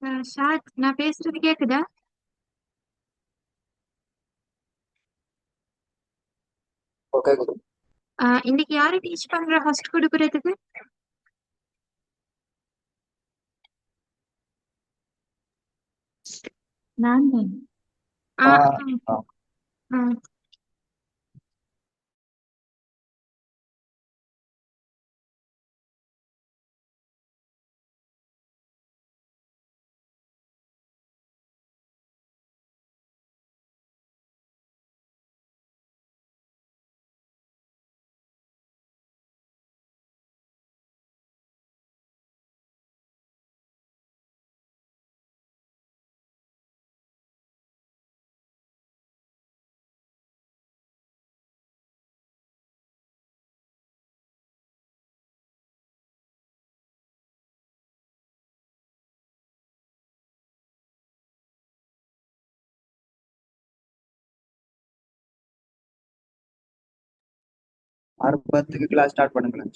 ஷாத், நான் பேசுறது கேக்குதா? ஓகே. இன்னைக்கு யாரு டீச் பண்ற ஃபர்ஸ்ட் கொடுக்கறதுக்கு? நான் தான். ஆ, ஆ ஆ, ஆ. ஆ. ஆரம்பத்துக்கு கிளாஸ் ஸ்டார்ட் பண்ணுங்களேன்.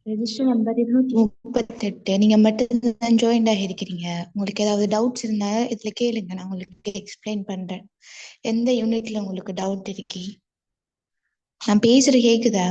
Register number 238. நீங்க மட்டும் ஜாயின் ஆகிருக்கிறீங்க. உங்களுக்கு ஏதாவது டவுட்ஸ் இருந்தா இதுல கேளுங்க, நான் உங்களுக்கு எக்ஸ்பிளைன் பண்றேன். எந்த யூனிட்ல உங்களுக்கு டவுட் இருக்கு? நான் பேசுறது கேக்குதா?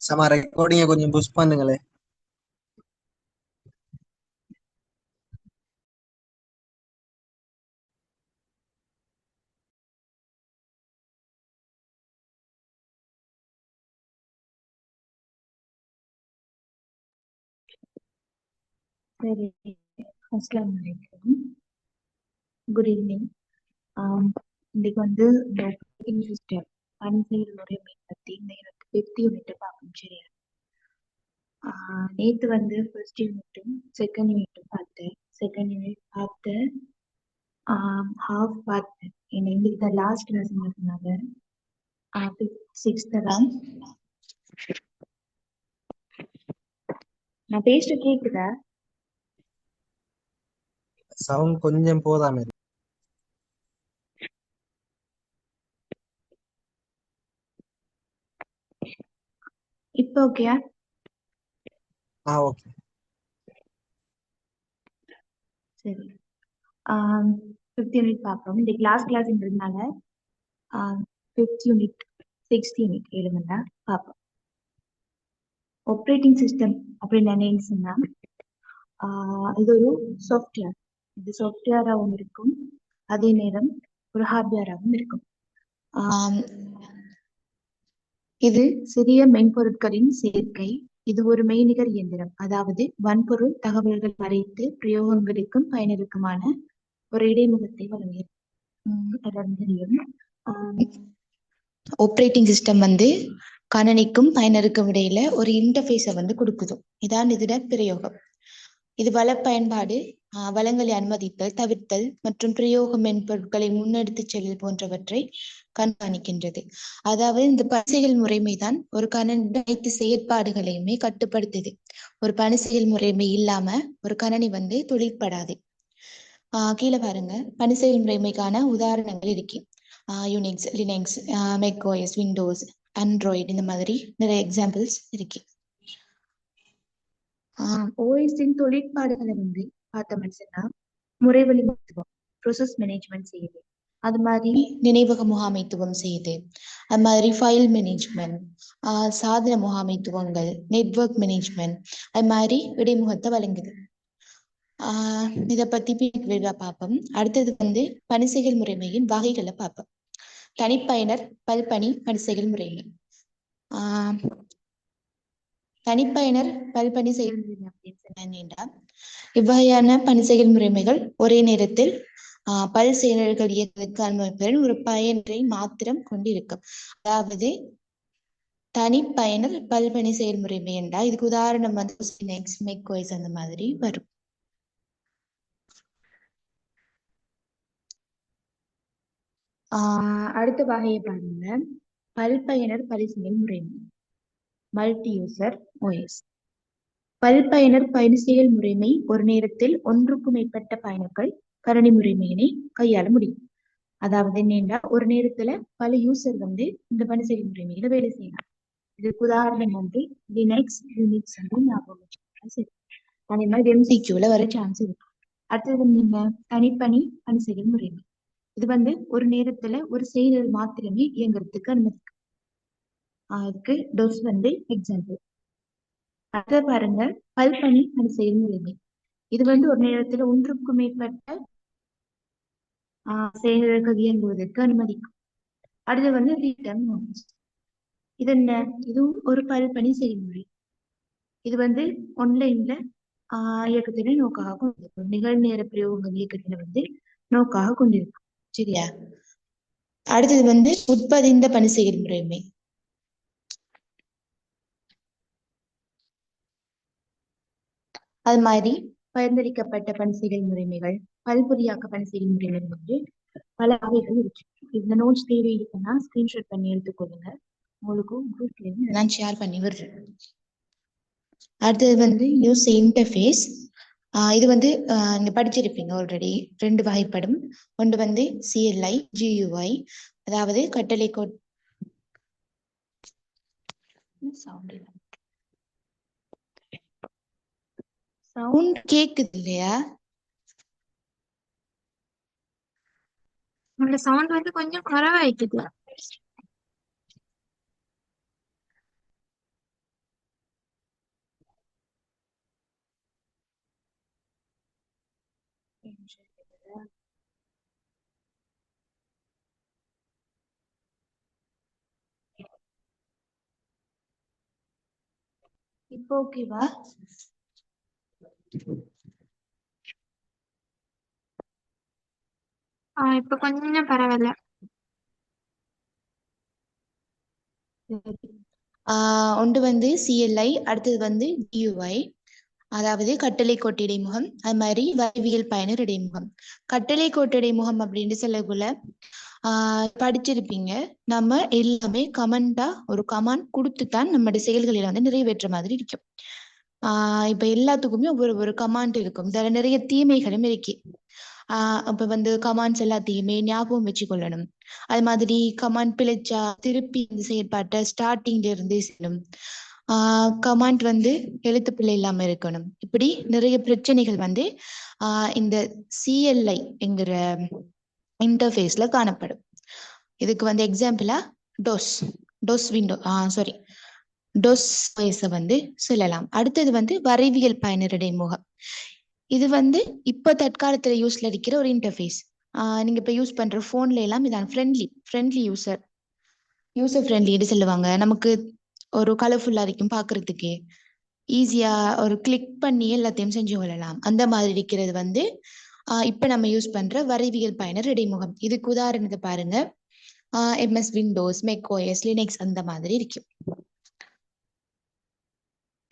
சமா ரெக்கார்டிங்க கொஞ்சம் புஷ் பண்ணுங்களே. சரி, அஸ்ஸலாமு அலைக்கும். Good evening. இன்னைக்கு வந்து இந்த ஆப்பரேட்டிங் சிஸ்டம் பணிசெயல் முறைமை பத்தி இந்த எனக்கு 5th யூனிட் பார்க்கணும், சரியா? நேத்து வந்து ஃபர்ஸ்ட் யூனிட்டும் செகண்ட் யூனிட்டும் பார்த்தேன். செகண்ட் யூனிட் பார்த்தேன், ஹாஃப் பார்த்தேன். இன்னைக்கு இந்த லாஸ்ட் கிளாஸ் இருந்ததுனால சிக்ஸ்த் தான். நான் பேசிட்டு கேக்குதா? சவுண்ட் கொஞ்சம் போதாமே. இப்போ ஓகேயா? ஓகே. சரி, 5th யூனிட் பார்ப்போம். இந்த கிளாஸ்ன்றதுனால 5th யூனிட் 6th யூனிட் எழுதுங்க பார்ப்போம். ஆப்ரேட்டிங் சிஸ்டம் அப்படின்னு என்ன சொன்னா, இது ஒரு சாஃப்ட்வேர். இது சாஃப்ட்வேராகவும் இருக்கும், அதே நேரம் ஒரு ஹார்ட்வேராகவும் இருக்கும். இது சிறிய மென்பொருட்களின் சேர்க்கை இது ஒரு மெய்நிகர் இயந்திரம், அதாவது வன்பொருள் தகவல்கள் மறைத்து பிரயோகங்களுக்கும் பயனருக்குமான ஒரு இடைமுகத்தை வழங்கியது. எல்லாரும் தெரியும். ஆப்ரேட்டிங் சிஸ்டம் வந்து கணனிக்கும் பயனருக்கும் இடையில ஒரு இன்டர்ஃபேஸை வந்து கொடுக்குது. இதான் இதோட பிரயோகம். இது வள பயன்பாடு, வளங்களை அனுமதித்தல், தவிர்த்தல் மற்றும் பிரயோக மென்பொருட்களை முன்னெடுத்து செல்லல் போன்றவற்றை கண்காணிக்கின்றது. அதாவது இந்த பணிசெயல் முறைமைதான் ஒரு கணனி அனைத்து செயற்பாடுகளையுமே கட்டுப்படுத்துது. ஒரு பணிசெயல் முறைமை இல்லாம ஒரு கணனி வந்து தொழிற்படாது. கீழே பாருங்க, பணிசெயல் முறைமைக்கான உதாரணங்கள் இருக்கு. Unix, Linux, macOS, Windows, Android, இந்த மாதிரி நிறைய எக்ஸாம்பிள்ஸ் இருக்கு. ஓஎஸின் தொழிற்பாடுகளை வந்து பார்த்தோம்னு சொன்னா முறைவழி மருத்துவம், ப்ரொசஸ் மேனேஜ்மெண்ட் செய்யுது. அது மாதிரி நினைவக முகாமைத்துவம் செய்யுது. அது மாதிரி ஃபைல் மேனேஜ்மெண்ட், சாதன முகாமைத்துவங்கள், நெட்வொர்க் மேனேஜ்மெண்ட், அது மாதிரி இடைமுகத்தை வழங்குது. இதை பத்தி விரிவா பார்ப்போம். அடுத்தது வந்து பணிசெயல் முறைமையின் வகைகளை பார்ப்போம். தனிப்பயனர் பல்பணி பணிசெயல் முறைமை. தனிப்பயனர் பல்பணி செயல்முறை அப்படின்னு சொன்னா, இவ்வகையான பணிசெயல் முறைமைகள் ஒரே நேரத்தில் பல் செயலர்கள் இயக்குவதற்கு அனுமதிப்பதுடன் ஒரு பயனரை மாத்திரம் கொண்டிருக்கும். அதாவது தனிப்பயனர் பல்பணி செயல்முறைமை என்றால் இதுக்கு உதாரணம் வந்து லினக்ஸ், மேக்ஓஎஸ் அந்த மாதிரி வரும். அடுத்த வகையை பாருங்க, பல்பயனர் பரிசெயல் முறைமை, மல்டி யூசர் ஓஎஸ். பல்பயனர் பரிசெயல் முறைமை ஒரு நேரத்தில் ஒன்றுக்கும் மேற்பட்ட பயனர்கள் கணனி முறைமையினை கையாள முடியும். அதாவது என்னன்னா, ஒரு நேரத்துல பல யூசர் வந்து இந்த பணிசெயல் முறைமையில வேலை செய்யலாம். இதுக்கு உதாரணம் வந்து லினக்ஸ், யூனிக்ஸ் வந்து ஞாபகம் வச்சுக்கலாம். சரி, அதே மாதிரி எம்சிக்யூல வர சான்ஸ் இருக்கு. அடுத்தது நீங்க தனிப்பணி பணிசெயல் முறைமை. இது வந்து ஒரு நேரத்துல ஒரு செயலர் மாத்திரமே இயங்குறதுக்கு அனுமதிக்கும். அதுக்கு டொஸ் வந்து எக்ஸாம்பிள். அடுத்த பாருங்க, பல்பணி பணிசெயல் முறைமை. இது வந்து ஒரு நேரத்துல ஒன்றுக்கும் மேற்பட்ட செயலர்கள் இயங்குவதற்கு அனுமதிக்கும். அடுத்து வந்து ரிட்டர்ன் நோட்டீஸ். இது என்ன? இதுவும் ஒரு பல்பணி செயல்முறை. இது வந்து ஆன்லைன்ல இயக்கத்தினை நோக்காக கொண்டிருக்கும். நிகழ்நேர பிரயோகங்கள் இயக்கத்தினை வந்து நோக்காக கொண்டிருக்கும். சரியா? அடுத்தது வந்து உட்பதிந்த பணி செயல்முறைமை. அது மாதிரி பரிந்துரைக்கப்பட்ட பணி செயல்முறைமைகள், பல்பொறியாக்க பணி செயல்முறைகள் வந்து பல வகைகள் இருக்கு. இந்த நோட்ஸ் தேவை இருக்குன்னா ஸ்கிரீன்ஷாட் பண்ணி எடுத்துக்கொள்ளுங்க. உங்களுக்கும் குரூப்ல நான் ஷேர் பண்ணி விடுறேன். அடுத்தது வந்து யூஸ் இன்டர்ஃபேஸ். இது வந்து நீங்க படிச்சிருப்பீங்க ஆல்ரெடி. 2 வகைப்படும். ஒன்று வந்து CLI, GUI, அதாவது கட்டளை சவுண்ட் கேக்குது இல்லையா? உங்களோட சவுண்ட் வந்து கொஞ்சம் குறைவாயிக்குது. இப்போ ஓகேவா? இப்ப கொஞ்சம் பரவாயில்ல. ஒன்று வந்து CLI, அடுத்தது வந்து GUI, அதாவது கட்டளை கோட்டு இடைமுகம். அது மாதிரி வரைவியல் பயனர் இடைமுகம். கட்டளை கோட்டு இடைமுகம் அப்படின்னு சொல்லக்குள்ள படிச்சிருப்பீங்க. நம்ம எல்லாமே கமெண்டா ஒரு கமாண்ட் கொடுத்துதான் நம்மளுடைய செயல்களில வந்து நிறைவேற்ற மாதிரி இருக்கும். இப்ப எல்லாத்துக்குமே ஒரு கமாண்ட் இருக்கும். இதுல நிறைய தீமைகளும் இருக்கு. இப்ப வந்து கமாண்ட்ஸ் எல்லாத்தையுமே ஞாபகம் வச்சு கொள்ளணும். அது மாதிரி கமாண்ட் பிழைச்சா திருப்பி இந்த செயற்பாட்டை ஸ்டார்டிங்ல இருந்து செய்யணும். கமாண்ட் வந்து எழுத்து பிழை இல்லாம இருக்கணும். இப்படி நிறைய பிரச்சனைகள் வந்து இந்த CLI என்கிற இன்டர்ஃபேஸ்ல காணப்படும். இதுக்கு வந்து எக்ஸாம்பிளா டோஸ் விண்டோ டோஸ் வந்து சொல்லலாம். அடுத்தது வந்து வரைவியல் பயனர் இடைமுகம். இது வந்து இப்ப தற்காலத்துல யூஸ்ல இருக்கிற ஒரு இன்டர்ஃபேஸ். நீங்க இப்ப யூஸ் பண்ற போன்ல எல்லாம் இதான் ஃப்ரெண்ட்லி யூசர் ஃப்ரெண்ட்லின்னு சொல்லுவாங்க. நமக்கு ஒரு கலர்ஃபுல்லா இருக்கும் பாக்குறதுக்கு. ஈஸியா ஒரு கிளிக் பண்ணி எல்லாத்தையும் செஞ்சு கொள்ளலாம். அந்த மாதிரி இருக்கிறது வந்து இப்ப நம்ம யூஸ் பண்ற வரைவியல் பயனர் இடைமுகம். இதுக்கு உதாரணத்தை பாருங்க, MS விண்டோஸ், macOS, லினக்ஸ் அந்த மாதிரி இருக்கும்.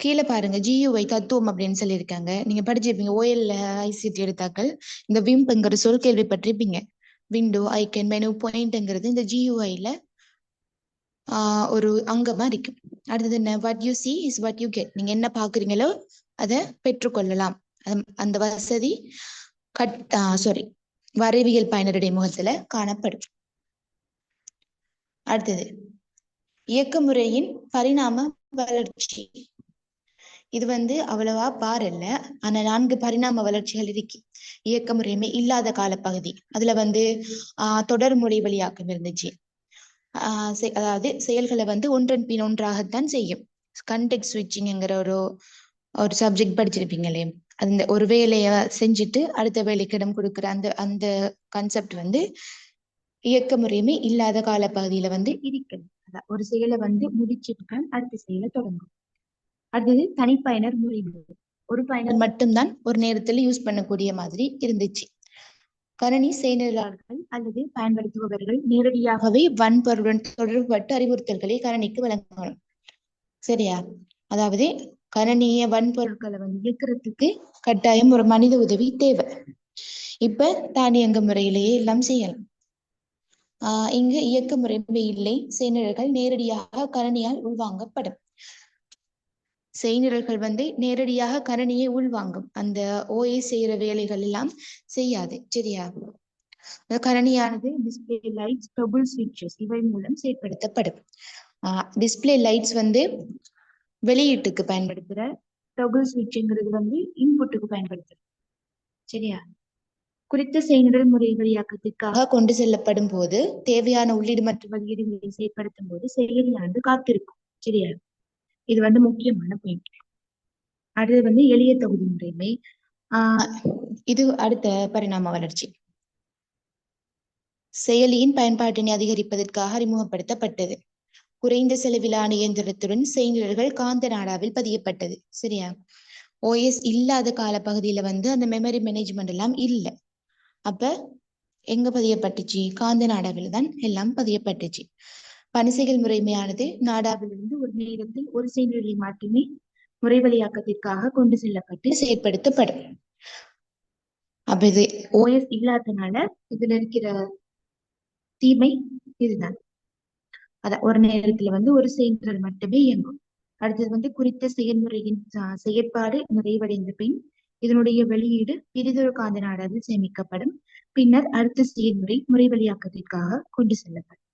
கீழே பாருங்க GUI தத்துவம் அப்படின்னு சொல்லியிருக்காங்க. நீங்க படிச்சிருப்பீங்க OL ICT எடுத்தாக்கள் இந்த விம்ப்ங்கிற சொல் கேள்விப்பட்டிருப்பீங்க. விண்டோ, ஐக்கன், மெனு, பாயிண்ட்ங்கிறது இந்த GUI-ல ஒரு அங்கமா இருக்கும். அடுத்தது என்ன, what you see is what you get. நீங்க என்ன பாக்குறீங்களோ அதை பெற்றுக்கொள்ளலாம். அந்த வசதி வரைவியல் பயனர் இடைமுகத்துல காணப்படும். அடுத்தது இயக்க முறையின் பரிணாம வளர்ச்சி. இது வந்து அவ்வளவா பாரல்ல, ஆனா 4 பரிணாம வளர்ச்சிகள் இருக்கு. இயக்க முறைமை இல்லாத காலப்பகுதி, அதுல வந்து தொடர் வழியாக்கம் இருந்துச்சு. அதாவது செயல்களை வந்து ஒன்றன் பின் ஒன்றாகத்தான் செய்யும். கண்டெக்ஸ்ட் ஸ்விட்சிங்ங்கிற ஒரு சப்ஜெக்ட் படிச்சிருப்பீங்களே, அந்த ஒரு வேலைய செஞ்சுட்டு அடுத்த வேலைக்கு இடம் கொடுக்குற அந்த கான்செப்ட் வந்து இயக்க முறைமை இல்லாத காலப்பகுதியில வந்து இருக்குது. ஒரு செயலை வந்து முடிச்சுட்டு அடுத்த செயலை தொடங்கும். அடுத்தது தனிப்பயனர் முறைமை. ஒரு பயனர் மட்டும்தான் ஒரு நேரத்துல யூஸ் பண்ணக்கூடிய மாதிரி இருந்துச்சு. கணினி செயலாளர்கள் அல்லது பயன்படுத்துபவர்கள் நேரடியாகவே வன்பொருளுடன் தொடர்புபட்டு அறிவுறுத்தல்களை கணினிக்கு வழங்கணும். சரியா? அதாவது கணினிய வன்பொருட்களை வந்து இயக்கிறதுக்கு கட்டாயம் ஒரு மனித உதவி தேவை. இப்ப தானியங்க முறையிலேயே எல்லாம் செய்யலாம். இங்கு இயக்க முறைமை இல்லை. செயலர்கள் நேரடியாக கணினியால் உள்வாங்கப்படும். செயலர்கள் வந்து நேரடியாக கணினியை உள்வாங்கும். அந்த OS செய்யற வேலைகள் எல்லாம் செய்யாது. சரியா? கணினியானது டிஸ்பிளே லைட்ஸ், டொகுல் ஸ்விட்சஸ் இவை மூலம் செயற்படுத்தப்படும். டிஸ்பிளே லைட்ஸ் வந்து வெளியீட்டுக்கு பயன்படுத்துற, டொகுல் ஸ்விட்ச்ங்கிறது வந்து இன்புட்டுக்கு பயன்படுத்துறது. சரியா? குறித்த செயல்கள் முறை வழியாக்கத்திற்காக கொண்டு செல்லப்படும் போது தேவையான உள்ளீடு மற்றும் வெளியீடுகளை செயற்படுத்தும் போது செயலியானது காத்திருக்கும். சரியா? இது வந்து முக்கியமான பாயிண்ட். அடுத்து வந்து எளிய தொகுதி முறைமை. இது அடுத்த பரிணாம வளர்ச்சி. செயலியின் பயன்பாட்டினை அதிகரிப்பதற்காக அறிமுகப்படுத்தப்பட்டது. குறைந்த செலவிலான இயந்திரத்துடன் செயலர்கள் காந்த நாடாவில் பதியப்பட்டது. சரியா? OS இல்லாத காலப்பகுதியில வந்து அந்த மெமரி மேனேஜ்மெண்ட் எல்லாம் இல்லை. அப்ப எங்க பதியப்பட்டுச்சு? காந்த நாடாவில் தான் எல்லாம் பதியப்பட்டுச்சு. பணிசெயல் முறைமையானது நாடாவிலிருந்து ஒரு நேரத்தில் ஒரு செயல்களை மட்டுமே முறைவழியாக்கத்திற்காக கொண்டு செல்லப்பட்டு செயற்படுத்தப்படும். அப்ப இது OS இல்லாதனால இதுல இருக்கிற தீமை இதுதான். ஒரு நேரத்துல வந்து ஒரு செயல்கள் மட்டுமே இயங்கும். அடுத்தது வந்து குறித்த செயல்முறையின் செயற்பாடு நிறைவடைந்த பின் இதனுடைய வெளியீடு பிரிதொரு காந்த நாடாவில் சேமிக்கப்படும். பின்னர் அடுத்த செயல்முறை முறைவழியாக்கத்திற்காக கொண்டு செல்லப்படும்.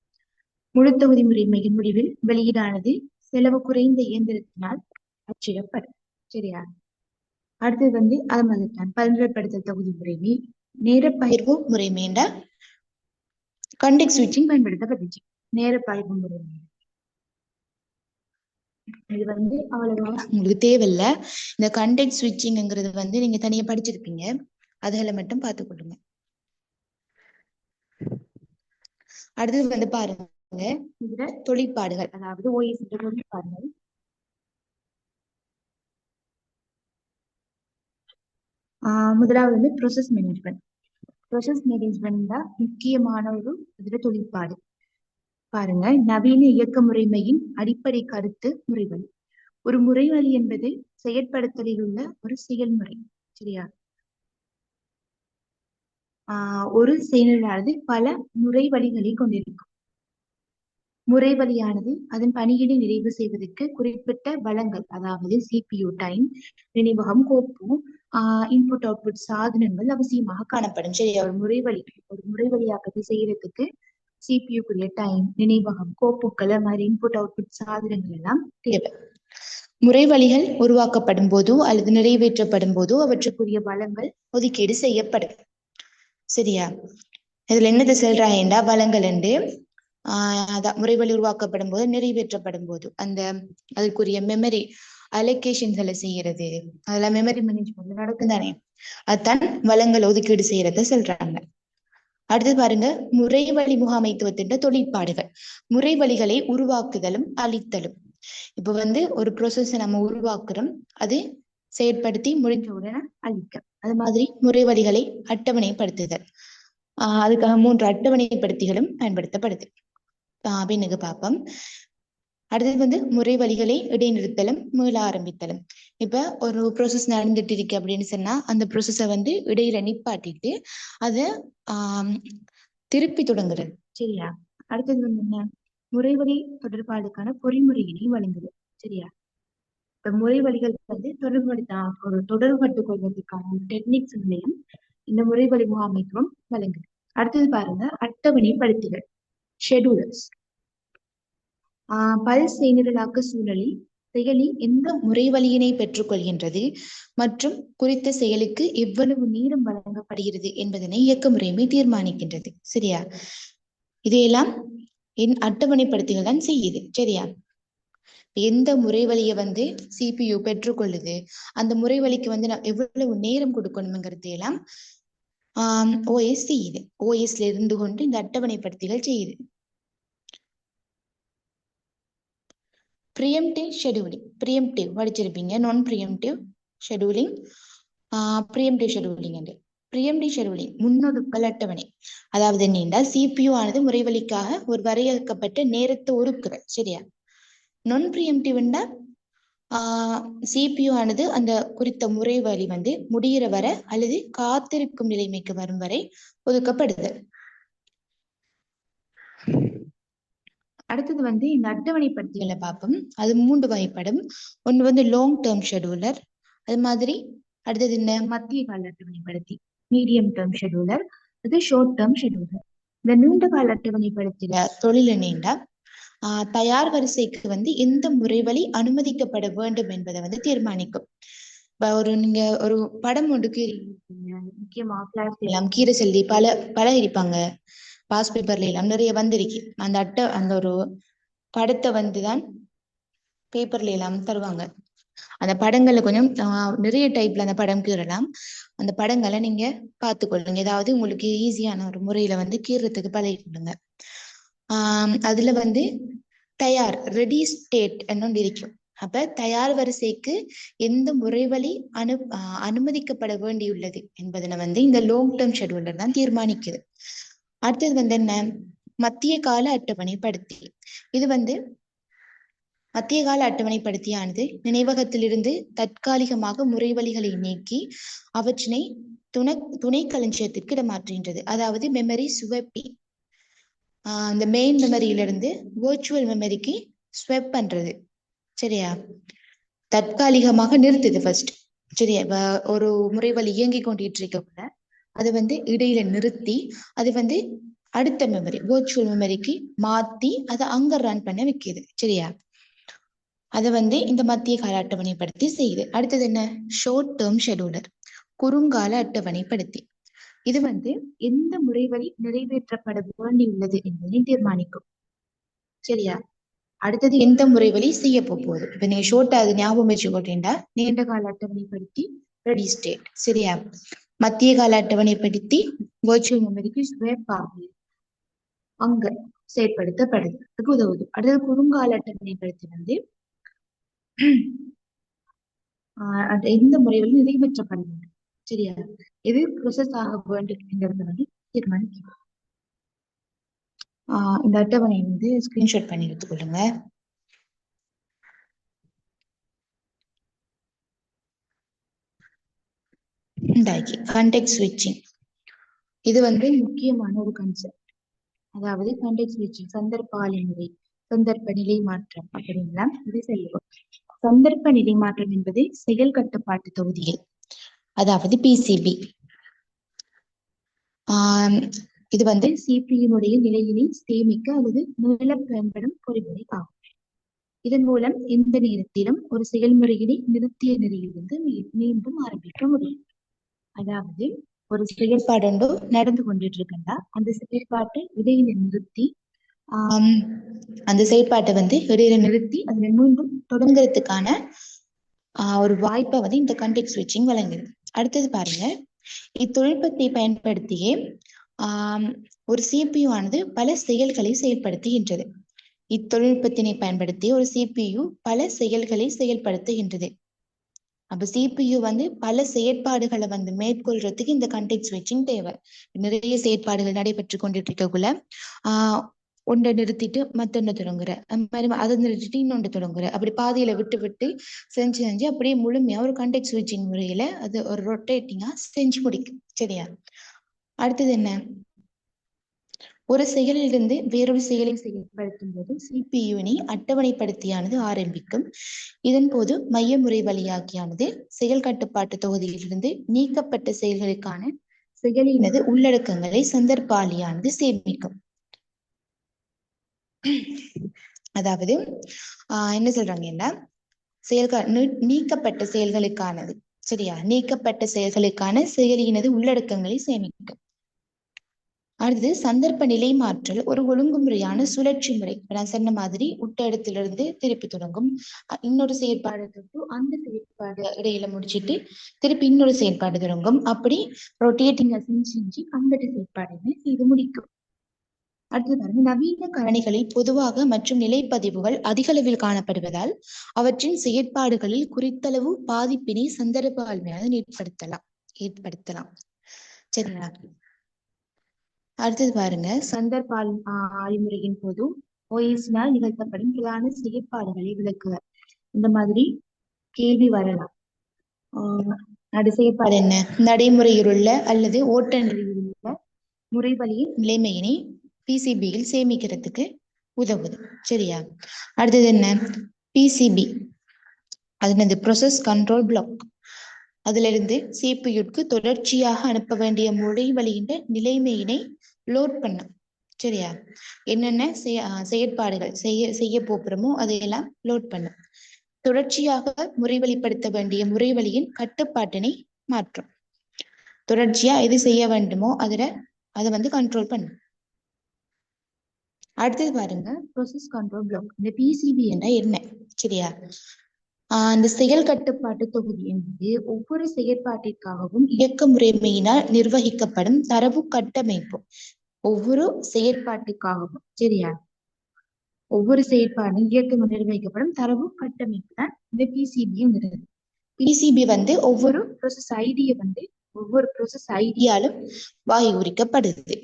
முழு தொகுதி முறைமையின் முடிவில் வெளியீடானது செலவு குறைந்த இயந்திரத்தினால் அச்சிடப்படும். சரியா? அடுத்தது வந்து அதன் பல்வேறுபடுத்தல் தொகுதி முறைமை. நேர பகிர்வு முறைமை என்ற கண்டெக்ஸ்ட் ஸ்விட்சிங் பயன்படுத்தப்பட்டுச்சு. நேர பகிர்வு முறைமை இது வந்து அவ்வளவா உங்களுக்கு தேவையில்ல. இந்த கண்டெக்ஸ்ட் ஸ்விட்சிங்ங்கிறது வந்து நீங்க தனியா படிச்சிருப்பீங்க, அதுகளை மட்டும் பார்த்துக்கொள்ளுங்க. அடுத்தது வந்து பாருங்க, இதுல தொழிற்பாடுகள், அதாவது OS தொழிற்பாடுகள். முதலாவது வந்து ப்ரோசஸ் மேனேஜ்மெண்ட். ப்ரோசஸ் மேனேஜ்மெண்ட் தான் முக்கியமான ஒரு இதுல தொழிற்பாடு. பாருங்க, நவீன இயக்க முறைமையின் அடிப்படை கருத்து முறைவழி. ஒரு முறைவழி என்பது செயற்படுத்தலில் உள்ள ஒரு செயல்முறை. சரியா? ஒரு செயலானது பல முறைவழிகளை கொண்டிருக்கும். முறைவழியானது அதன் பணியினை நிறைவு செய்வதற்கு குறிப்பிட்ட வளங்கள், அதாவது CPU டைம், நினைவகம், கோப்பு, இன்புட் அவுட்புட் சாதனங்கள் அவசியமாக காணப்படும். சரியா? ஒரு முறைவழியாக்கத்தை செய்யறதுக்கு CPU-குரிய டைம், நினைவகம், கோப்புக்கள் மாதிரி இன்புட் அவுட்புட் சாதனங்கள் எல்லாம் தேவை. முறைவழிகள் உருவாக்கப்படும் போதோ அல்லது நிறைவேற்றப்படும் போதோ அவற்றுக்குரிய வளங்கள் ஒதுக்கீடு செய்யப்படும். சரியா? இதுல என்னது சொல்றாங்கடா, வளங்கள் என்று அதான் முறைவழி உருவாக்கப்படும் போது நிறைவேற்றப்படும் போது அதுக்குரிய மெமரி அலோகேஷன்களை செய்யறது, அதெல்லாம் மெமரி மேனேஜ்மெண்ட் நடக்கும் தானே, அதுதான் வளங்கள் ஒதுக்கீடு செய்யறத சொல்றாங்க. அடுத்து பாருங்க, முறைவழி முகாமைத்துவத்தின் தொழிற்பாடுகள். முறைவழிகளை உருவாக்குதலும் அழித்தலும். இப்ப வந்து ஒரு ப்ரோசஸை நம்ம உருவாக்குறோம், அது செயற்படுத்தி முடிஞ்ச உடனே அழிக்க. அது மாதிரி முறை வழிகளை அட்டவணைப்படுத்துதல். அதுக்காக 3 அட்டவணைப்படுத்திகளும் பயன்படுத்தப்படுது. பின்னுக்கு பார்ப்போம். அடுத்தது வந்து முறை வழிகளை இடைநிறுத்தலும் மீள ஆரம்பித்தலும். இப்ப ஒரு ப்ரோசஸ் நடந்துட்டு இருக்கு அப்படின்னு சொன்னா அந்த ப்ரோசஸை வந்து இடையில நிப்பாட்டிட்டு அதை திருப்பி தொடங்குறது. சரியா? அடுத்தது வந்து என்ன? முறைவழி தொடர்பாடுக்கான பொறிமுறையினை வழங்குது. சரியா? இப்ப முறை வழிகள் வந்து தொடர்புபட்டுக் கொள்வதற்கான டெக்னிக்ஸ்களையும் இந்த முறைவழி முகாமைத்துவம் வழங்குது. அடுத்தது பாருங்க, அட்டவணைப்படுத்திகள், ஷெடியூலர்ஸ். பல்ஸ் செய்நிரலாக்க சூழலில் செயலி எந்த முறை வழியினை பெற்றுக்கொள்கின்றது மற்றும் குறித்த செயலுக்கு எவ்வளவு நேரம் வழங்கப்படுகிறது என்பதனை இயக்க முறைமை தீர்மானிக்கின்றது. சரியா? இதையெல்லாம் அட்டவணைப்படுத்திகள் தான் செய்யுது. சரியா? எந்த முறை வழியை வந்து CPU பெற்றுக்கொள்ளுது, அந்த முறை வழிக்கு வந்து எவ்வளவு நேரம் கொடுக்கணுங்கிறது எல்லாம் OS செய்யுது. OSல இருந்து கொண்டு இந்த அட்டவணைப்படுத்திகள் செய்யுது. ப்ரீஎம்டிவ் ஷெடியூலிங், ப்ரீஎம்டிவ் படிச்சிருப்பீங்க, நான் ப்ரீஎம்டிவ் ஷெடியூலிங், ப்ரீஎம்டிவ் ஷெடியூலிங் என்று. ப்ரீஎம்டிவ் ஷெடியூலிங் முன்னொதுக்கல் அட்டவணை. அதாவது என்னென்னா CPU ஆனது முறைவழிக்காக ஒரு வரையறுக்கப்பட்ட நேரத்தை ஒதுக்குறது. சரியா? நான் ப்ரீஎம்டிவ்னா CPU ஆனது அந்த குறித்த முறை வழி வந்து முடிகிற வரை அல்லது காத்திருக்கும் நிலைமைக்கு வரும் வரை ஒதுக்கப்படுது. அடுத்தது வந்து இந்த அட்டவணைப்படுத்திகளை பார்ப்போம். அது 3 வகைப்படும். ஒன்று வந்து லாங் டேர்ம் ஷெடியூலர், அது மாதிரி அடுத்தது என்ன மத்திய கால அட்டவணைப்படுத்தி, மீடியம் டேர்ம் ஷெடியூலர், அது ஷார்ட் டேர்ம் ஷெடியூலர். இந்த நீண்ட கால அட்டவணைப்படுத்தில தொழில் என்னென்றா தயார் வரிசைக்கு வந்து எந்த முறை வழி அனுமதிக்கப்பட வேண்டும் என்பதை வந்து தீர்மானிக்கும். நீங்க ஒரு படம் ஒன்றுக்கு முக்கியமா கிளாஸ் எல்லாம் கீரை செல்லி பல இருப்பாங்க, பாஸ் பேப்பர்ல எல்லாம் நிறைய வந்திருக்கு. அந்த ஒரு படத்தை வந்துதான் பேப்பர்ல எல்லாம் தருவாங்க. அந்த படங்கள்ல கொஞ்சம் நிறைய டைப்ல அந்த படம் கீறலாம். அந்த படங்களை நீங்க பார்த்துக்கொள்ளுங்க. ஏதாவது உங்களுக்கு ஈஸியான ஒரு முறையில வந்து கீறத்துக்கு பழகிக்கொள்ளுங்க. அதுல வந்து தயார் ரெடி ஸ்டேட் என்னொன்று இருக்கும். அப்ப தயார் வரிசைக்கு எந்த முறைவழி அனுமதிக்கப்பட வேண்டியுள்ளது என்பதனை வந்து இந்த லாங் டேர்ம் ஷெடியூலர் தான் தீர்மானிக்குது. அடுத்தது வந்து என்ன மத்திய கால அட்டவணைப்படுத்தி. இது வந்து மத்திய கால அட்டவணைப்படுத்தியானது நினைவகத்திலிருந்து தற்காலிகமாக முறைவழிகளை நீக்கி அவற்றினை துணை களஞ்சியத்திற்கு இடமாற்றுகின்றது. அதாவது மெமரி சுவப்பி, இந்த மெயின் மெமரியிலிருந்து வர்ச்சுவல் மெமரிக்கு ஸ்வெப் பண்றது. சரியா? தற்காலிகமாக நிறுத்துது ஃபர்ஸ்ட். சரியா? ஒரு முறை வழி இயங்கி கொண்டிட்டு இருக்கக்குள்ள அதை வந்து இடையில நிறுத்தி அது வந்து அடுத்த மெமரி வர்ச்சுவல் மெமரிக்கு மாத்தி அதை அங்க ரன் பண்ண வைக்கிது. சரியா? அதை வந்து இந்த மத்திய கால அட்டவணைப்படுத்தி செய்யுது. அடுத்தது என்ன ஷார்ட் டேர்ம் ஷெடியூலர், குறுங்கால அட்டவணைப்படுத்தி. இது வந்து எந்த முறை வழி நிறைவேற்றப்பட வேண்டியுள்ளது என்பதை தீர்மானிக்கும். சரியா? அடுத்தது எந்த முறை வழி செய்ய போகுது. இப்ப நீங்க ஷோர்ட்டா அது ஞாபகம் வச்சு போட்டீங்கன்னா நீண்ட கால அட்டவணைப்படுத்தி ரெடி ஸ்டேட். சரியா? மத்திய கால அட்டவணைப்படுத்தி வர்ச்சுவல் மெமரிக்கு ஸ்வேப் ஆகுது, அங்க செயற்படுத்தப்படுது, அதுக்கு உதவுது. அடுத்தது குறுங்கால அட்டவணைப்படுத்தி வந்து எந்த முறைகளும் நிறைவேற்றப்பட வேண்டும். சரியா? எது ப்ரொசஸ் ஆக வேண்டும் என்கிறத வந்து தீர்மானிக்கும். இந்த அட்டவணை வந்து ஸ்கிரீன்ஷாட் பண்ணி எடுத்துக்கொள்ளுங்க. கான்டெக்ஸ்ட் ஸ்விட்சிங், இது வந்து முக்கியமான ஒரு கான்செப்ட். அதாவது கான்டெக்ஸ்ட் ஸ்விட்சிங் சந்தர்ப்ப நிலை, சந்தர்ப்ப நிலை மாற்றம் அப்படின்லாம் இது செய்வோம். சந்தர்ப்ப நிலை மாற்றம் என்பது செயல் கட்டுப்பாட்டு தொகுதியில், அதாவது PCB. இது வந்து CPU-னுடைய நிலையினை சேமிக்க அல்லது மீள பயன்படும் பொறிமுறை ஆகும். இதன் மூலம் எந்த நேரத்திலும் ஒரு செயல்முறையினை நிறுத்திய நிலையிலிருந்து மீண்டும் ஆரம்பிக்க முடியும். அதாவது ஒரு செயல்பாடு நடந்து கொண்டுட்டு இருக்கா, அந்த செயல்பாட்டை இடையில நிறுத்தி அந்த செயல்பாட்டை வந்து இடையில நிறுத்தி அதுல மீண்டும் தொடங்குறதுக்கான ஒரு வாய்ப்பை வந்து இந்த கான்டெக்ஸ்ட் ஸ்விட்சிங் வழங்குது. அடுத்தது பாருங்க, இத்தொழில்நுட்பத்தை பயன்படுத்தியே ஒரு CPU ஆனது பல செயல்களை செயல்படுத்துகின்றது. இத்தொழில்நுட்பத்தினை பயன்படுத்தி ஒரு CPU பல செயல்களை செயல்படுத்துகின்றது. அப்ப CPU வந்து பல செயற்பாடுகளை வந்து மேற்கொள்றதுக்கு இந்த கண்டெக்ஸ்ட் ஸ்விட்சிங் தேவை. நிறைய செயற்பாடுகள் நடைபெற்று கொண்டிருக்கக்குள்ள ஒன்றை நிறுத்திட்டு மற்றொன்று தொடங்குற, அந்த மாதிரி அதை நிறுத்திட்டு இன்னொன்று தொடங்குற, அப்படி பாதியில விட்டு விட்டு செஞ்சு செஞ்சு அப்படியே முழுமையா ஒரு கண்டெக்ஸ்ட் ஸ்விட்சிங் முறையில அது ஒரு ரொட்டேட்டிங்கா செஞ்சு முடிக்கும். சரியா? அடுத்தது என்ன? ஒரு செயலிலிருந்து வேறொரு செயலை செயல்படுத்தும் போது CPU-னை அட்டவணைப்படுத்தியானது ஆரம்பிக்கும். இதன் போது மைய முறை வழியாக்கியானது செயல் கட்டுப்பாட்டு தொகுதியிலிருந்து நீக்கப்பட்ட செயல்களுக்கான செயலினது உள்ளடக்கங்களை சந்தர்ப்பாளியானது சேமிக்கும். அதாவது என்ன சொல்றாங்கன்னா, நீக்கப்பட்ட செயல்களுக்கானது, சரியா, நீக்கப்பட்ட செயல்களுக்கான செயலினது உள்ளடக்கங்களை சேமிக்கும். அடுத்தது சந்தர்ப்ப நிலை மாற்றல் ஒரு ஒழுங்குமுறையான சுழற்சி முறை. நான் சொன்ன மாதிரி உட்ட இடத்திலிருந்து திருப்பி தொடங்கும், இன்னொரு செயற்பாடு தொட்டு அந்த செயற்பாடு இடையில முடிச்சுட்டு திருப்பி இன்னொரு செயற்பாடு தொடங்கும், அப்படி ரொட்டேட்டிங்கா செஞ்சு அந்த செயற்பாடுகளை செய்து முடிக்கும். அடுத்தது பாருங்க, நவீன கணினிகளில் பொதுவாக மற்றும் நிலைப்பதிவுகள் அதிக அளவில் காணப்படுவதால் அவற்றின் செயற்பாடுகளில் குறித்தளவு பாதிப்பினை சந்தர்ப்ப ஆளுமையாக ஏற்படுத்தலாம். சரிங்களா? அடுத்தது பாருங்க, சந்தர்ப்ப ஆய்முறையின் போது OSனால் நிகழ்த்தப்படும் பிரதான செயற்பாடுகளை விளக்குக. இந்த மாதிரி கேள்வி வரலாம். செயற்பாடு என்ன? நடைமுறையிலுள்ள அல்லது ஓட்டன்றியுள்ள முறைவழியின் நிலைமையினை PCB-யில் சேமிக்கிறதுக்கு உதவுது. சரியா? அடுத்தது என்ன? PCB அது என்னது? Process control block. அதுல இருந்து CPU-க்கு தொடர்ச்சியாக அனுப்ப வேண்டிய முறைவழியின் நிலைமையினை லோட் பண்ண. சரியா? என்னென்ன செயற்பாடுகள் செய்ய போகிறோமோ அதையெல்லாம் லோட் பண்ண. தொடர்ச்சியாக முறைவழிப்படுத்த வேண்டிய முறைவழியின் கட்டுப்பாட்டினை மாற்றும். தொடர்ச்சியா எது செய்ய வேண்டுமோ அதை வந்து கண்ட்ரோல் பண்ணும். அடுத்தது பாருங்க, ப்ராசஸ் கண்ட்ரோல் பிளாக். இந்த PCB என்ற என்ன? சரியா? அந்த செயல் கட்டுப்பாட்டு தொகுதி என்பது ஒவ்வொரு செயற்பாட்டிற்காகவும் இயக்க முறைமையினால் நிர்வகிக்கப்படும் தரவு கட்டமைப்பு. ஒவ்வொரு செயற்பாட்டுக்காகவும், சரியா, ஒவ்வொரு செயற்பாடும் இயக்க நிர்வகிக்கப்படும் தரவு கட்டமைப்பு தான் இந்த PCB-ங்கிறது. PCB வந்து ஒவ்வொரு ப்ராசஸ் ஐடியாலும் வாயுரிக்கப்படுது.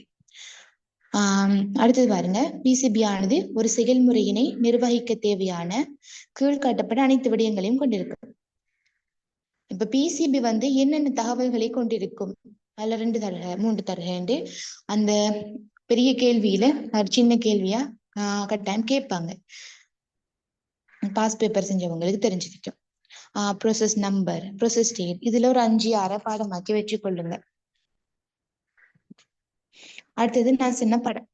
அடுத்தது பாருங்க, PCB ஆனது ஒரு செயல்முறையினை நிர்வகிக்க தேவையான கீழ்காட்டப்பட்ட அனைத்து விடயங்களையும் கொண்டிருக்கும். இப்ப PCB வந்து என்னென்ன தகவல்களை கொண்டிருக்கும்? அதுல 2 தரக 3 தரகண்டு அந்த பெரிய கேள்வியில சின்ன கேள்வியா கட்டாயம் கேட்பாங்க. பாஸ் பேப்பர் செஞ்சவங்களுக்கு தெரிஞ்சிருக்கும். ப்ராசஸ் நம்பர், ப்ராசஸ் ஸ்டேட், இதுல ஒரு 5-6 பாடமாக்கி வச்சு கொள்ளுங்க. அடுத்தது நான் சின்ன படம்.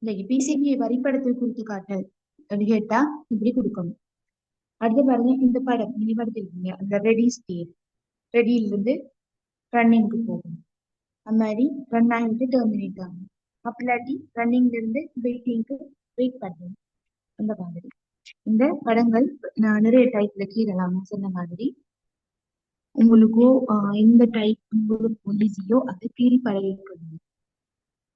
இந்த PCB வரிப்படத்தில் குறித்து காட்டல் கேட்டா இப்படி கொடுக்கணும். அடுத்து பாருங்க, இந்த படம் நினைவடுத்திருக்கீங்க, அந்த ரெடி ஸ்டேட், ரெடியில இருந்து ரன்னிங்க்கு போகும். அந்த மாதிரி ரன் ஆகிட்டு டெர்மினேட் ஆகும். அப்படி ரன்னிங்ல இருந்து வெயிட்டிங்க்கு வெயிட் பண்ணும். அந்த மாதிரி இந்த படங்கள் நான் நிறைய டைப்ல கீழலாம் சொன்ன மாதிரி உங்களுக்கோ எந்த டைப் உங்களுக்கு ஈஸியோ அது கீறி பழகிக்கணும்.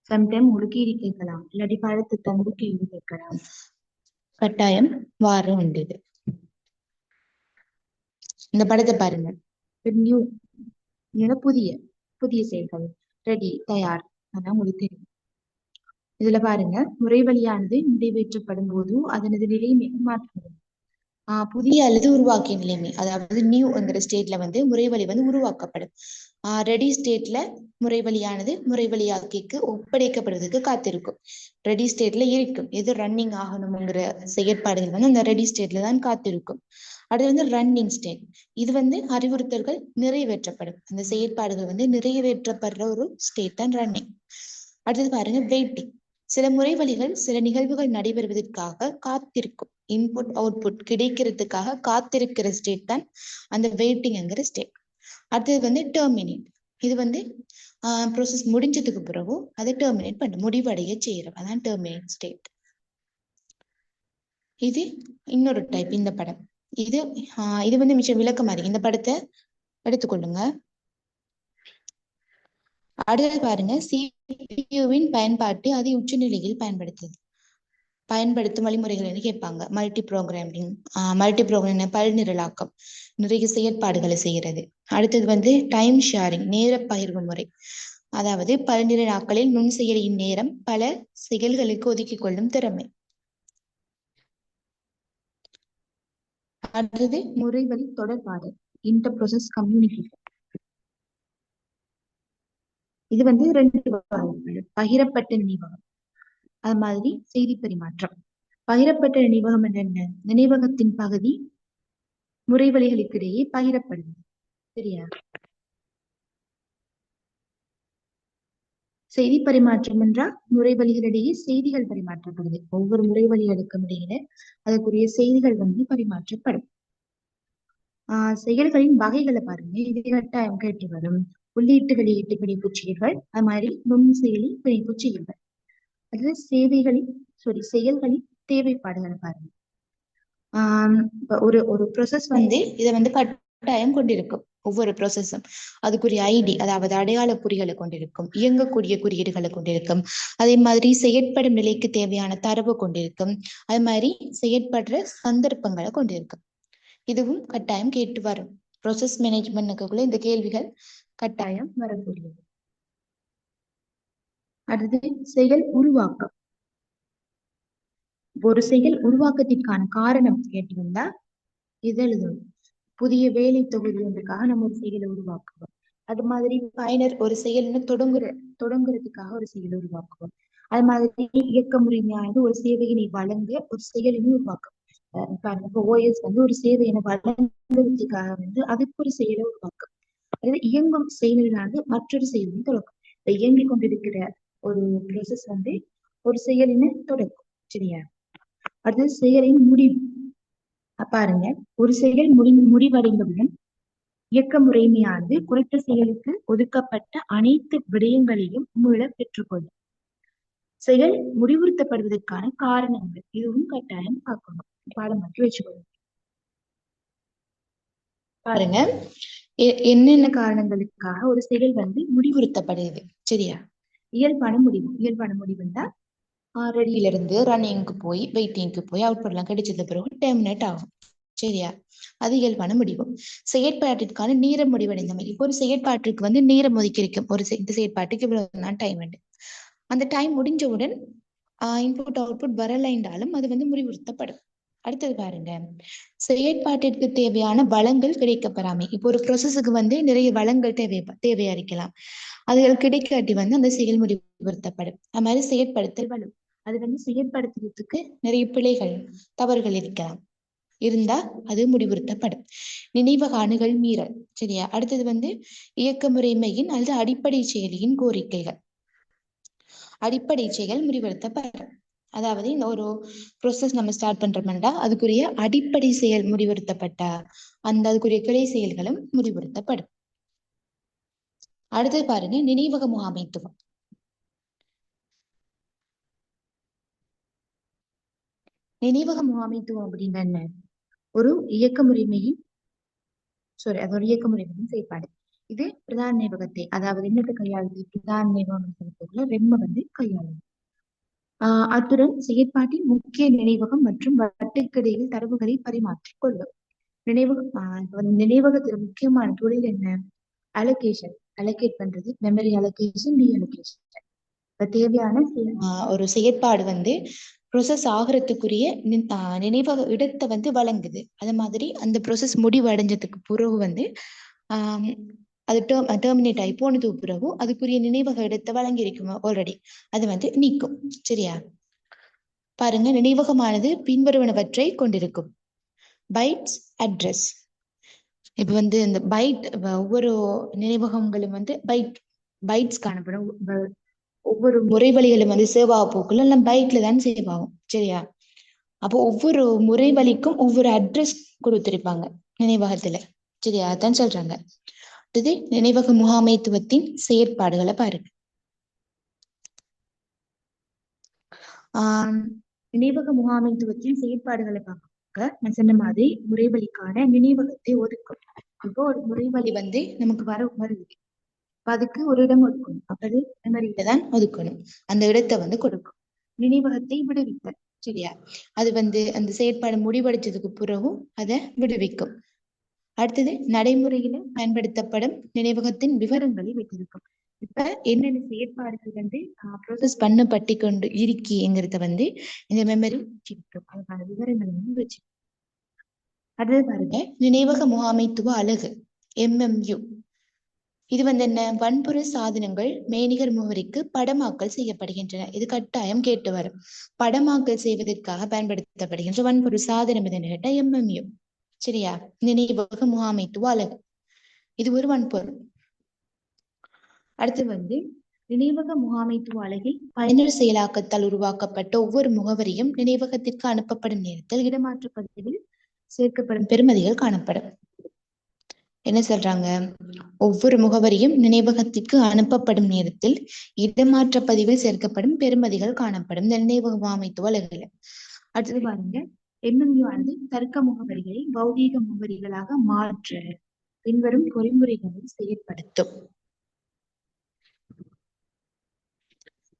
சம்டைம் உங்களுக்கு கீறி கேட்கலாம், இல்லாட்டி படத்தை தந்து கேள்வி கேட்கலாம். கட்டாயம் வாரம் உண்டு. இந்த படத்தை பாருங்க, புதிய செயல்கள் ரெடி, தயார், அதான் உங்களுக்கு தெரியும். இதுல பாருங்க, முறைவழியானது நிறைவேற்றப்படும் போது அதனது நிலைமை மாற்றப்படும். புதிய அல்லது உருவாக்கிய நிலைமை, அதாவது நியூங்கிற ஸ்டேட்ல வந்து முறைவழி வந்து உருவாக்கப்படும். ரெடி ஸ்டேட்ல முறைவழியானது முறைவழியாக்கிக்கு ஒப்படைக்கப்படுவதற்கு காத்திருக்கும். ரெடி ஸ்டேட்ல இருக்கும், எது ரன்னிங் ஆகணுங்கிற செயற்பாடுகள் வந்து அந்த ரெடி ஸ்டேட்ல தான் காத்திருக்கும். அது வந்து ரன்னிங் ஸ்டேட். இது வந்து அறிவுறுத்தல்கள் நிறைவேற்றப்படும், அந்த செயற்பாடுகள் வந்து நிறைவேற்றப்படுற ஒரு ஸ்டேட் தான் ரன்னிங். அடுத்தது பாருங்க, வெயிட்டிங். சில முறைவழிகள் சில நிகழ்வுகள் நடைபெறுவதற்காக காத்திருக்கும், இன்புட் அவுட்புட் கிடைக்கிறதுக்காக காத்திருக்கிற ஸ்டேட் தான் அந்த வெயிட்டிங்ங்கிற ஸ்டேட். அடுத்தது வந்து டெர்மினேட். இது வந்து ப்ராசஸ் முடிஞ்சதுக்கு பிறகு அதை டெர்மினேட் பண்ண, முடிவடைய செய்யறோம், அதான் டெர்மினேட் ஸ்டேட். இது இன்னொரு டைப். இந்த படம் இது வந்து மிச்சம் விளக்கமா இருக்கு. இந்த படத்தை எடுத்துக்கொள்ளுங்க. அடுத்தது பாருங்க, CPU-வின் பயன்பாட்டு அதை உச்சநிலையில் பயன்படுத்துது. பயன்படுத்தும் வழிமுறைகள்னு கேட்பாங்க. மல்டி ப்ரோக்ராமிங் பல்நிரலாக்கம், நிறைய செயற்பாடுகளை செய்கிறது. அடுத்தது வந்து டைம் ஷேரிங், நேர பகிர்வு முறை. அதாவது பல்நிரலாக்கலில் நுண்செயலியின் நேரம் பல செயல்களுக்கு ஒதுக்கிக் கொள்ளும் திறமை. அடுத்தது முறைவழி தொடர்பாடல், இன்டர் ப்ராசஸ் கம்யூனிகேஷன். இது வந்து 2 வகைகள். பகிரப்பட்ட நினைவகம், அது மாதிரி செய்தி பரிமாற்றம். பகிரப்பட்ட நினைவகம் என்ன? நினைவகத்தின் பகுதி முறைவழிகளுக்கிடையே பகிரப்படுது. சரியா? செய்தி பரிமாற்றம் என்றால் முறைவழிகளிடையே செய்திகள் பரிமாற்றப்படுது. ஒவ்வொரு முறைவழிகளுக்கும் இடையில அதுக்குரிய செய்திகள் வந்து பரிமாற்றப்படும். செயல்களின் வகைகளை பாருங்க. இது கட்டாயம் கேட்டு வரும். உள்ளீட்டு வெளியீட்டு பிணைப்புச் செயல்கள், அது மாதிரி நுண்செயலி பிணைப்புச் செயல்கள். அது செயல்களின் தேவைப்பாடுகளை பாருங்க. ஒரு ப்ராசஸ் வந்து இதை வந்து கட்டாயம் கொண்டிருக்கும். ஒவ்வொரு ப்ராசஸும் அதுக்குரிய ஐடி, அதாவது அடையாள குறிகளை கொண்டிருக்கும், இயங்கக்கூடிய குறியீடுகளை கொண்டிருக்கும். அதே மாதிரி செயற்படும் நிலைக்கு தேவையான தரவு கொண்டிருக்கும். அது மாதிரி செயற்படுற சந்தர்ப்பங்களை கொண்டிருக்கும். இதுவும் கட்டாயம் கேட்டு வரும். ப்ராசஸ் மேனேஜ்மெண்ட்டுக்குள்ள இந்த கேள்விகள் கட்டாயம் வரக்கூடியது. அடுத்து செயல் உருவாக்கம். ஒரு செயல் உருவாக்கத்திற்கான காரணம் கேட்டிருந்தா இது எழுதணும். புதிய வேலை தொகுதி ஒன்றுக்காக நம்ம ஒரு செயலை உருவாக்குவோம். அது மாதிரி பயனர் ஒரு செயல்னு தொடங்குறதுக்காக ஒரு செயலை உருவாக்குவோம். அது மாதிரி இயக்க முறைமையானது ஒரு சேவையினை வழங்க ஒரு செயலினை உருவாக்கும். இப்போ ஓஎஸ் வந்து ஒரு சேவையினை வழங்குறதுக்காக வந்து அதுக்கு ஒரு செயலை உருவாக்கும். அதாவது இயங்கும் செயலிலானது மற்றொரு செயலினை தொடக்கும். இப்போ இயங்கிக் கொண்டிருக்கிற ஒரு ப்ராசஸ் வந்து ஒரு செயலினை தொடக்கும். சரியா? அடுத்தது செயலின் முடிவு. பாருங்க, ஒரு செயல் முடிவடைந்தவுடன் இயக்க முறைமையானது குறித்த செயலுக்கு ஒதுக்கப்பட்ட அனைத்து விடயங்களையும் மீள பெற்றுக்கொள்ளும். செயல் முடிவுறுத்தப்படுவதற்கான காரணங்கள் இதுவும் கட்டாயம் பார்க்கணும், பாடமாக்கி வச்சுக்கணும். பாருங்க, என்னென்ன காரணங்களுக்காக ஒரு செயல் வந்து முடிவுறுத்தப்படுது. சரியா? இயல்பான முடிவுன்னா ரெடியில இருந்து ரன்னிங்க்கு போய் வெயிட்டிங்க்கு போய் அவுட்புட் எல்லாம் கிடைச்சது பிறகு டெர்மினேட் ஆகும். சரியா? அது இயல்பான முடிவு. செயற்பாட்டிற்கான நேரம் முடிவடைந்தமை. இப்போ ஒரு செயற்பாட்டுக்கு வந்து நேரம் ஒதுக்கி இருக்கும். இந்த செயற்பாட்டுக்கு இவ்வளவுதான் டைம் உண்டு. அந்த டைம் முடிஞ்சவுடன் இன்புட் அவுட்புட் வரலைன்றாலும் அது வந்து முடிவுறுத்தப்படும். அடுத்தது பாருங்க, செயற்பாட்டிற்கு தேவையான வளங்கள் கிடைக்கப்பெறாமை. இப்போ ஒரு ப்ராசஸுக்கு வந்து நிறைய வளங்கள் தேவையா இருக்கலாம். அதுகள் கிடைக்காட்டி வந்து அந்த செயல் முடிவுறுத்தப்படும். அது மாதிரி செயற்படுத்தல் வலு, அது வந்து செயற்படுத்துறதுக்கு நிறைய பிழைகள் தவறுகள் இருந்தா அது முடிவுறுத்தப்படும். நினைவக அணுகல் மீறல். சரியா? அடுத்தது வந்து இயக்க முறைமையின் அல்லது அடிப்படை செயலியின் கோரிக்கைகள். அடிப்படை செயல் முடிவுறுத்தப்படும். அதாவது இந்த ஒரு ப்ராசஸ் நம்ம ஸ்டார்ட் பண்றோம்னா அதுக்குரிய அடிப்படை செயல் முடிவுறுத்தப்பட்டா அதுக்குரிய கிளை செயல்களும் முடிவுறுத்தப்படும். அடுத்தது பாருங்க, நினைவக முகாமைத்துவம். நினைவக முகாமைத்துவம் அப்படின்னா என்ன? ஒரு இயக்க முறைமையின் செயற்பாடு. இது பிரதான நினைவகத்தை, அதாவது என்னத்தை கையாளுது? பிரதான நினைவகம் ரெம்ம வந்து கையாளுது. அத்துடன் செயற்பாட்டின் முக்கிய நினைவகம் மற்றும் வட்டுக்கிடையில் தரவுகளை பரிமாற்றிக் கொள்ளும். நினைவகத்துல முக்கியமான தொழில் என்ன? அலோகேட் பண்றது, மெமரி அலோகேஷன், டி அலோகேஷன். தேவையான ஒரு செயற்பாடு வந்து ப்ரொசஸ் ஆகிறதுக்குரிய நினைவக இடத்தை வந்து வழங்குது. அது மாதிரி அந்த ப்ரொசஸ் முடிவடைஞ்சதுக்கு பிறகு வந்து அது டெர்மினேட் ஆகி போனதுக்கு பிறகு அதுக்குரிய நினைவக இடத்தை வழங்கி இருக்கும் ஆல்ரெடி, அது வந்து நீக்கும். சரியா? பாருங்க, நினைவகமானது பின்வருவனவற்றை கொண்டிருக்கும். Bytes, address. இப்ப வந்து இந்த பைட், ஒவ்வொரு நினைவகங்களும் வந்து பைட்ஸ் காணப்படும். ஒவ்வொரு முறைவழிகளும் வந்து சேவ் ஆக போக்குள்ள எல்லாம் பைட்ல தான் சேவ் ஆகும். சரியா? அப்போ ஒவ்வொரு முறைவழிக்கும் ஒவ்வொரு அட்ரஸ் கொடுத்திருப்பாங்க நினைவகத்துல. சரியா? அதான் சொல்றாங்க. அடுத்தது நினைவக முகாமைத்துவத்தின் செயற்பாடுகளை பாருங்க. நினைவக முகாமைத்துவத்தின் செயற்பாடுகளை பார்க்க நான் சொன்ன மாதிரி முறைவழிக்கான நினைவகத்தை ஒதுக்கும். இப்போ ஒரு முறைவழி வந்து நமக்கு வருது, அதுக்கு ஒரு இடம் ஒதுக்கணும். அப்ப அது மெமரியில தான் ஒதுக்கணும். அந்த இடத்தை வந்து கொடுக்கும். நினைவகத்தை விடுவித்தல். சரியா? அது அந்த செயற்பாடு முடிவடைச்சதுக்கு பிறகும் அதை விடுவிக்கும். அடுத்தது நடைமுறையில பயன்படுத்தப்படும் நினைவகத்தின் விவரங்களை வைத்திருக்கும். இப்ப என்னென்ன செயற்பாடுகள் ப்ரோசஸ் பண்ணப்பட்டு கொண்டு இருக்கிங்கிறத இந்த மெமரி வச்சிருக்கும். அதுக்கான விவரங்களை வச்சு. அடுத்தது பாருங்க, நினைவக முகாமைத்துவ அலகு MMU. இது என்ன, வன்பொருள் சாதனங்கள் மெய்நிகர் முகவரிக்கு படமாக்கல் செய்யப்படுகின்றன. இது கட்டாயம் கேட்டு வரும். படமாக்கல் செய்வதற்காக பயன்படுத்தப்படுகின்ற வன்பொருள் சாதனம் எதுன்னு கேட்டா MMU. சரியா? நினைவக முகாமைத்துவ அலகு இது ஒரு வன்பொருள். அடுத்து நினைவக முகாமைத்துவ அலகில் பயனர் செயலாக்கத்தால் உருவாக்கப்பட்ட ஒவ்வொரு முகவரியும் நினைவகத்திற்கு அனுப்பப்படும் நேரத்தில் இடமாற்ற பதிவில் சேர்க்கப்படும் பெறுமதிகள் காணப்படும். என்ன சொல்றாங்க? ஒவ்வொரு முகவரியும் நினைவகத்திற்கு அனுப்பப்படும் நேரத்தில் இடமாற்ற பதிவில் சேர்க்கப்படும் பெறுமதிகள் காணப்படும் இந்த நினைவக முகாமைத்துவ அலகுல. அடுத்தது பாருங்க, MMU ஆனது தர்க்க முகவரிகளை பௌதீக முகவரிகளாக மாற்ற பின்வரும் பொறிமுறைகளை செயற்படுத்தும்.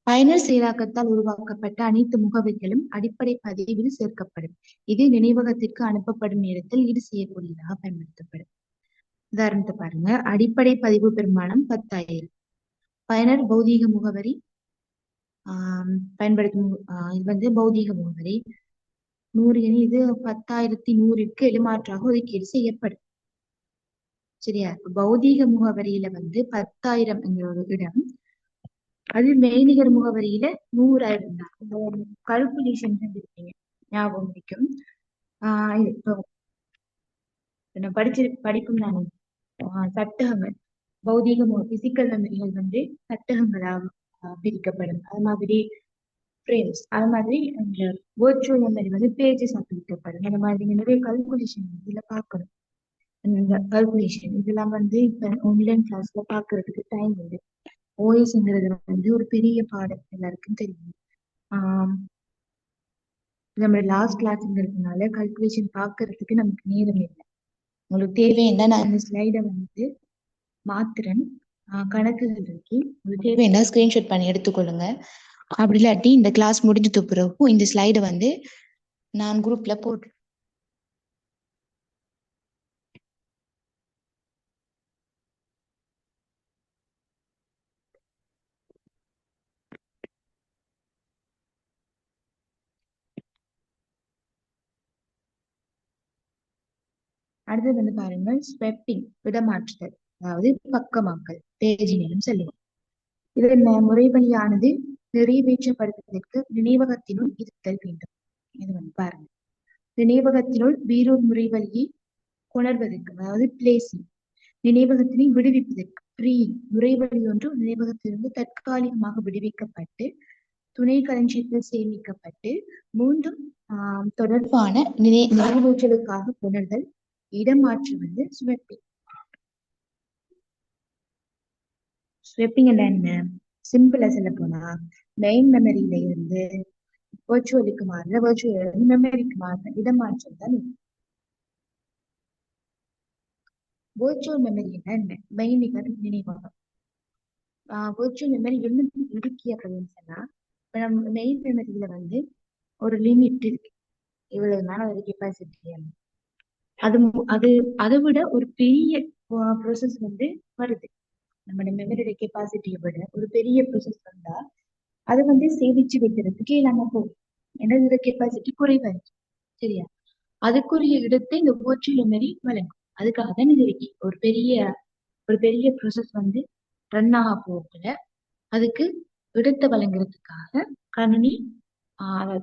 பயனர் செயலாக்கத்தால் உருவாக்கப்பட்ட அனைத்து முகவரிகளும் அடிப்படை பதிவில் சேர்க்கப்படும். இது நினைவகத்திற்கு அனுப்பப்படும் நேரத்தில் ஈடு செய்யக்கூடியதாக பயன்படுத்தப்படும். உதாரணத்தை பாருங்க, அடிப்படை பதிவு பெருமானம் 10,000. பயனர் பௌதீக முகவரி பயன்படுத்தும் இது பௌதீக முகவரி 100 என இது 10,100ற்கு எளிமாற்றாக ஒதுக்கீடு செய்யப்படும். சரியா? பௌதீக முகவரியில 10,000 என்கிற ஒரு இடம், அது மெய்நிகர் முகவரியில 100,000 தான். கல்குலேஷன் இருக்கீங்க ஞாபகம் இருக்கும். இப்போ படிக்கும் நானே சட்டகங்கள் பௌதீக பிசிக்கல் மெமரிகள் சட்டகங்களாக பிரிக்கப்படும். அது மாதிரி ஃப்ரேம்ஸ், அது மாதிரி அந்த வர்ச்சுவல் மெமரி பேஜஸ் பிரிக்கப்படும். அந்த மாதிரி நிறைய கல்குலேஷன் இதுல பார்க்கணும். இந்த கல்குலேஷன் இதெல்லாம் இப்ப ஆன்லைன் கிளாஸ்ல பாக்குறதுக்கு டைம் உண்டு. ஓஎஸ்ங்கிறது ஒரு பெரிய பாடம், எல்லாருக்கும் தெரியும். நம்ம லாஸ்ட் கிளாஸ்ங்கிறதுனால கல்குலேஷன் பாக்குறதுக்கு நமக்கு நேரம் இல்லை. உங்களுக்கு தேவைன்னா நான் இந்த ஸ்லைடை மாத்துறேன். கணக்குகள் இருக்கு, உங்களுக்கு தேவைன்னா ஸ்கிரீன்ஷாட் பண்ணி எடுத்துக்கொள்ளுங்க. அப்படி இல்லாட்டி இந்த கிளாஸ் முடிஞ்சது பிறகு இந்த ஸ்லைடை நான் குரூப்ல போடுறேன். அடுத்தது பாருங்க, ஸ்வெப்பிங் இடமாற்றுதல், அதாவது பக்கமாக்கல், பேஜ் நேரம் செல்லுவோம். இது என்ன முறைவழியானது நிறைவேற்றப்படுவதற்கு நினைவகத்தினுள் இருத்தல் வேண்டும். இது பாருங்க, நினைவகத்தினுள் வேறொரு முறைவழியை கொணர்வதற்கு, அதாவது பிளேசிங், நினைவகத்தினை விடுவிப்பதற்கு ஃப்ரீயிங், முறைவழி ஒன்று நினைவகத்திலிருந்து தற்காலிகமாக விடுவிக்கப்பட்டு துணை களஞ்சியத்தில் சேமிக்கப்பட்டு மீண்டும் தொடர்பான நிறைவேற்றலுக்காக கொணர்தல், இடமாற்று ஸ்வெப்பிங். ஸ்வெப்பிங் என்ன? சிம்பிளா சொல்ல போனா மெயின் மெமரியில இருந்து வர்ச்சுவலுக்கு மாறுற, வர்ச்சுவல் மெமரிக்கு மாறுற இடமாற்றம் தான். வர்ச்சுவல் மெமரி என்ன? மெய்நிகர் நினைவகம். வர்ச்சுவல் மெமரி என்ன இருக்கு அப்படின்னு சொன்னா, இப்ப நம்ம மெயின் மெமரியில ஒரு லிமிட் இருக்கு, இவ்வளவு நாள் ஒரு கெப்பாசிட்டி. அது அதை விட ஒரு பெரிய ப்ரோசஸ் வருது. நம்மளோட மெமரியோட கெப்பாசிட்டியை விட ஒரு பெரிய ப்ரோசஸ் வந்தா அதை சேமிச்சு வைக்கிறதுக்கு இல்லாம போகும். ஏன்னா இதோட கெப்பாசிட்டி குறைவா இருக்கு. சரியா? அதுக்குரிய இடத்தை இந்த வர்ச்சுவல் மெமரி வழங்கும். அதுக்காக தான் இது இருக்கு. ஒரு பெரிய ப்ரோசஸ் ரன் ஆக போகல, அதுக்கு இடத்தை வழங்குறதுக்காக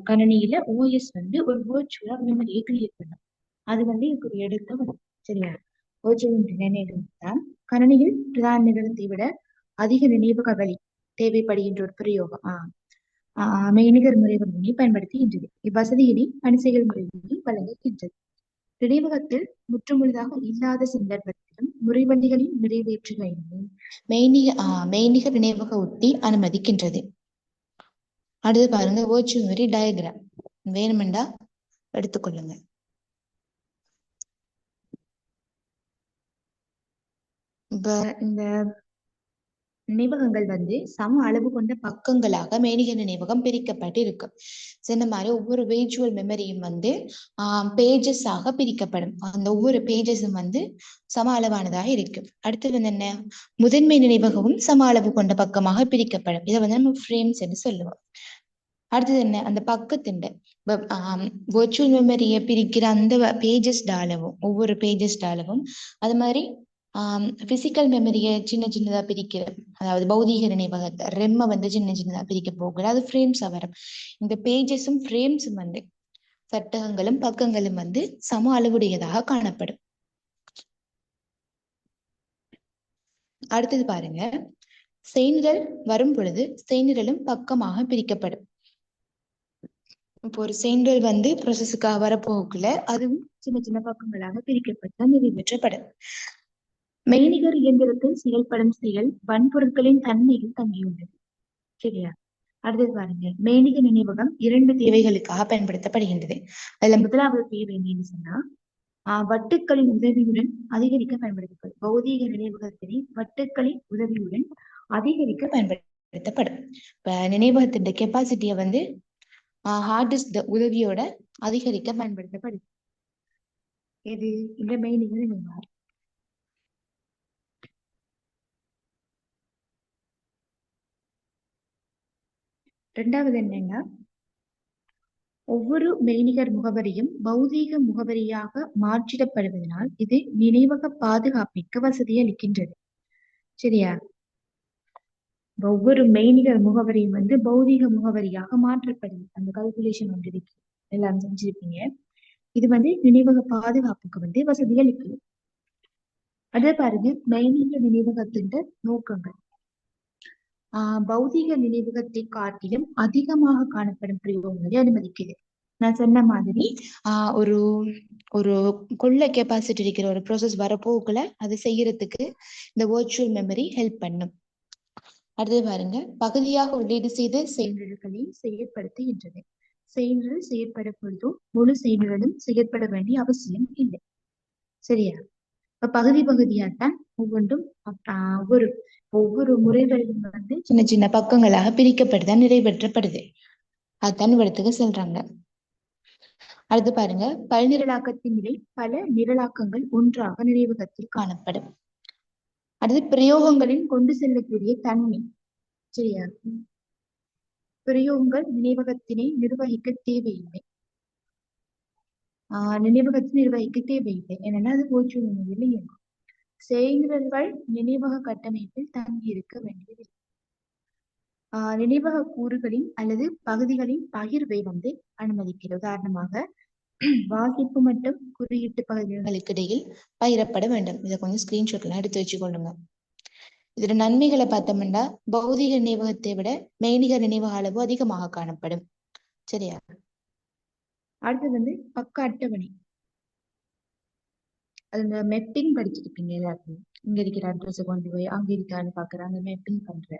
கணினியில ஓஎஸ் ஒரு வர்ச்சுவலா மெமரியை கிரியேட் பண்ணும். அது இதுக்கு ஒரு இடத்தை வரும். சரியா? வர்ச்சுவல் நினைவகம் தான் கணினியில் பிரதான நிகழ்த்தை விட அதிக நினைவக வழி தேவைப்படுகின்ற ஒரு பிரயோகம். மெய்நிகர் முறைவழியை பயன்படுத்துகின்றது. இவ்வசதியினை பணிசெயல் முறைவழி வழங்குகின்றது. நினைவகத்தில் முற்றுமுழுதாக இல்லாத சந்தர்ப்பத்திலும் முறைவழிகளின் நிறைவேற்றுகையினை மெய்நிகர் நினைவக உத்தி அனுமதிக்கின்றது. அடுத்து பாருங்க, வர்ச்சுவல் மெமரி டயக்ராம் வேணுமெண்டா எடுத்துக்கொள்ளுங்க. இந்த நினைவகங்கள் வந்து சம அளவு கொண்ட பக்கங்களாக மெய்நிகர் நினைவகம் பிரிக்கப்பட்டு இருக்கும். இந்த மாதிரி ஒவ்வொரு விர்ச்சுவல் மெமரியும் வந்து பேஜஸ் ஆக பிரிக்கப்படும். அந்த ஒவ்வொரு பேஜஸும் வந்து சம அளவானதாக இருக்கும். அடுத்தது வந்து என்ன, முதன்மை நினைவகமும் சம அளவு கொண்ட பக்கமாக பிரிக்கப்படும். இதை வந்து நம்ம ஃப்ரேம்ஸ் என்று சொல்லுவோம். அடுத்தது என்ன, அந்த பக்கத்தின் விர்ச்சுவல் மெமரியை பிரிக்கிற அந்த பேஜஸ் அளவும் ஒவ்வொரு பேஜஸ் அளவும் அது மாதிரி பிசிக்கல் மெமரியை சின்ன சின்னதா பிரிக்கிற, அதாவது பௌதீக நினைவகத்தை ரெம்ம வந்து சின்ன சின்னதா பிரிக்க போகிறது, அது ஃப்ரேம்ஸா வரும். இந்த பேஜஸும் ஃப்ரேம்ஸும் வந்து சட்டகங்களும் பக்கங்களும் வந்து சம அளவுடையதாக காணப்படும். அடுத்தது பாருங்க, செய்நிரல் வரும் பொழுது செய்நிரலும் பக்கமாக பிரிக்கப்படும். இப்போ ஒரு செய்நிரல் வந்து ப்ராசஸுக்காக வரப்போகல அதுவும் சின்ன சின்ன பக்கங்களாக பிரிக்கப்பட்டு நிறைவேற்றப்படும். மெய்நிகர் இயந்திரத்தில் செயல்படும் செயல் வன்பொருட்களின் தன்மையில் தங்கியுள்ளது. சரியா? அடுத்தது பாருங்க, மெய்நிகர் நினைவகம் 2 தேவைகளுக்காக பயன்படுத்தப்படுகின்றது. அதுல முதலாவது தேவை என்னன்னு சொன்னா, வட்டுக்களின் உதவியுடன் அதிகரிக்க பயன்படுத்தப்படும். பௌதீக நினைவகத்தினை வட்டுக்களின் உதவியுடன் அதிகரிக்க பயன்படுத்தப்படும். இப்ப நினைவகத்தின் கெப்பாசிட்டியை வந்து ஹார்ட் டிஸ்க் உதவியோட அதிகரிக்க பயன்படுத்தப்படுது. இது இந்த மெய்நிகர் நினைவகம். ரெண்டாவது என்னன்னா, ஒவ்வொரு மெய்நிகர் முகவரியும் பௌதீக முகவரியாக மாற்றிடப்படுவதனால் இது நினைவக பாதுகாப்பிற்கு வசதி அளிக்கின்றது. சரியா? ஒவ்வொரு மெய்நிகர் முகவரியும் வந்து பௌதீக முகவரியாக மாற்றப்படுது. அந்த கால்குலேஷன் வந்து இருக்கு, எல்லாம் செஞ்சிருப்பீங்க. இது வந்து நினைவக பாதுகாப்புக்கு வந்து வசதி அளிக்குது. அதே பாருங்க, மெய்நிகர் நினைவகத்தின் நோக்கங்கள். பௌதீக நினைவகத்தை காட்டிலும் அதிகமாக காணப்படும் பிரயோகங்களை அனுமதிக்குது. நான் சொன்ன மாதிரி ஒரு ஒரு கொள்ள கெப்பாசிட்டி இருக்கிற ஒரு ப்ராசஸ் வரப்போக்குள்ள அதை செய்யறதுக்கு இந்த வர்ச்சுவல் மெமரி ஹெல்ப் பண்ணும். அடுத்தது பாருங்க, பகுதியாக உள்ளீடு செய்த செயல்களை செயற்படுத்துகின்றது. செயல்கள் செய்யப்படும் பொழுதும் முழு செயல்களும் செயற்பட வேண்டிய அவசியம் இல்லை. சரியா? இப்ப பகுதி பகுதியாத்தான் ஒவ்வொன்றும் ஒவ்வொரு முறைகளிலும் வந்து சின்ன சின்ன பக்கங்களாக பிரிக்கப்படுதான் நிறைவேற்றப்படுது. அதுதான் இடத்துக்கு சொல்றாங்க. அடுத்து பாருங்க, பல்நிரலாக்கத்தின் நிலை பல நிரலாக்கங்கள் ஒன்றாக நினைவகத்தில் காணப்படும். அடுத்து பிரயோகங்களின் கொண்டு செல்லக்கூடிய தன்மை. சரியா? பிரயோகங்கள் நினைவகத்தினை நிர்வகிக்க தேவையில்லை. நினைவகத்தை நிர்வகிக்க தேவையில்லை. ஏன்னா அது வர்ச்சுவல் மெமரியில் இயங்கும். செயல்கள் நினைவக கட்டமைப்பில் தங்கி இருக்க வேண்டியது. நினைவக கூறுகளின் அல்லது பகுதிகளின் பகிர்வை வந்து அனுமதிக்கிறது. உதாரணமாக வாசிப்பு மற்றும் குறியீட்டு பகுதிகளுக்கு இடையில் பகிரப்பட வேண்டும். இதை கொஞ்சம் ஸ்கிரீன்ஷாட்லாம் எடுத்து வச்சுக்கொள்ளுங்க. இதோட நன்மைகளை பார்த்தோம்னா, பௌதிக நினைவகத்தை விட மெய்நிகர் நினைவக அளவு அதிகமாக காணப்படும். சரியா? அடுத்தது வந்து பக்க அட்டவணை. அது இந்த மெப்பிங் படிச்சிருப்பீங்க எல்லாருக்கும். இங்க இருக்கிற அட்ரஸ் கொண்டு போய் அங்க இருக்கான்னு பாக்குறாங்க, மெப்பிங் பண்ற.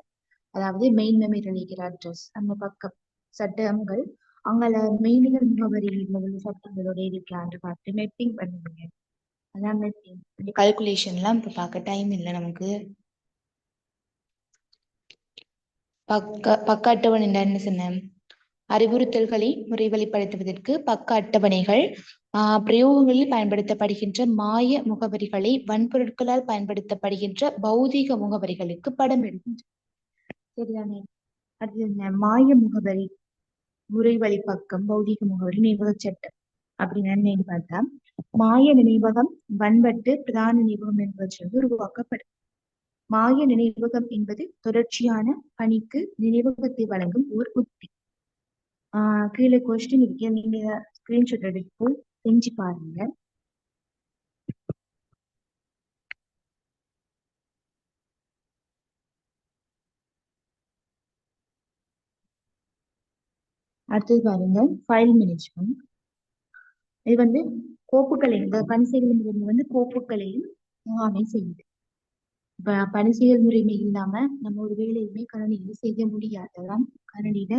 அதாவது மெயின் மெமரியில் இருக்கிற அட்ரஸ், அந்த பக்கம் சட்டங்கள் அங்கே மெய்நிகர் முகவரியில் உள்ள சட்டங்களோட இருக்கான்னு பார்த்து மெப்பிங் பண்ணுவீங்க. அதான் மெப்பிங். இந்த கால்குலேஷன்லாம் இப்ப பார்க்க டைம் இல்லை நமக்கு. பக்க அட்டவணை என்ன சொன்னேன்? அறிவுறுத்தல்களை முறைவழிப்படுத்துவதற்கு பக்க அட்டவணைகள் பிரயோகங்களில் பயன்படுத்தப்படுகின்ற மாய முகவரிகளை வன்பொருட்களால் பயன்படுத்தப்படுகின்ற பௌதீக முகவரிகளுக்கு படம் எடுக்கின்றன. சரிதானே? அது மாய முகவரி முறைவழி பக்கம் பௌதீக முகவரி நினைவக சட்டம் அப்படின்னு பார்த்தா, மாய நினைவகம் வன்பட்டு பிரதான நினைவகம் என்பவற்றிலிருந்து உருவாக்கப்படும். மாய நினைவகம் என்பது தொடர்ச்சியான பணிக்கு நினைவகத்தை வழங்கும் ஒரு உத்தி. கீழே கொஸ்டின் இருக்கு, நீங்க ஸ்கிரீன்ஷாட் எடுத்து செஞ்சு பாருங்க. அடுத்தது பாருங்க, ஃபைல் மேனேஜ்மெண்ட். இது வந்து கோப்புகளையும் பணி செயல் முறைமை வந்து கோப்புகளையும் முகாமை செய்யுது. இப்ப பணி செயல் முறைமை இல்லாம நம்ம ஒரு வேலையுமே கணினியில செய்ய முடியாததான். கணினியில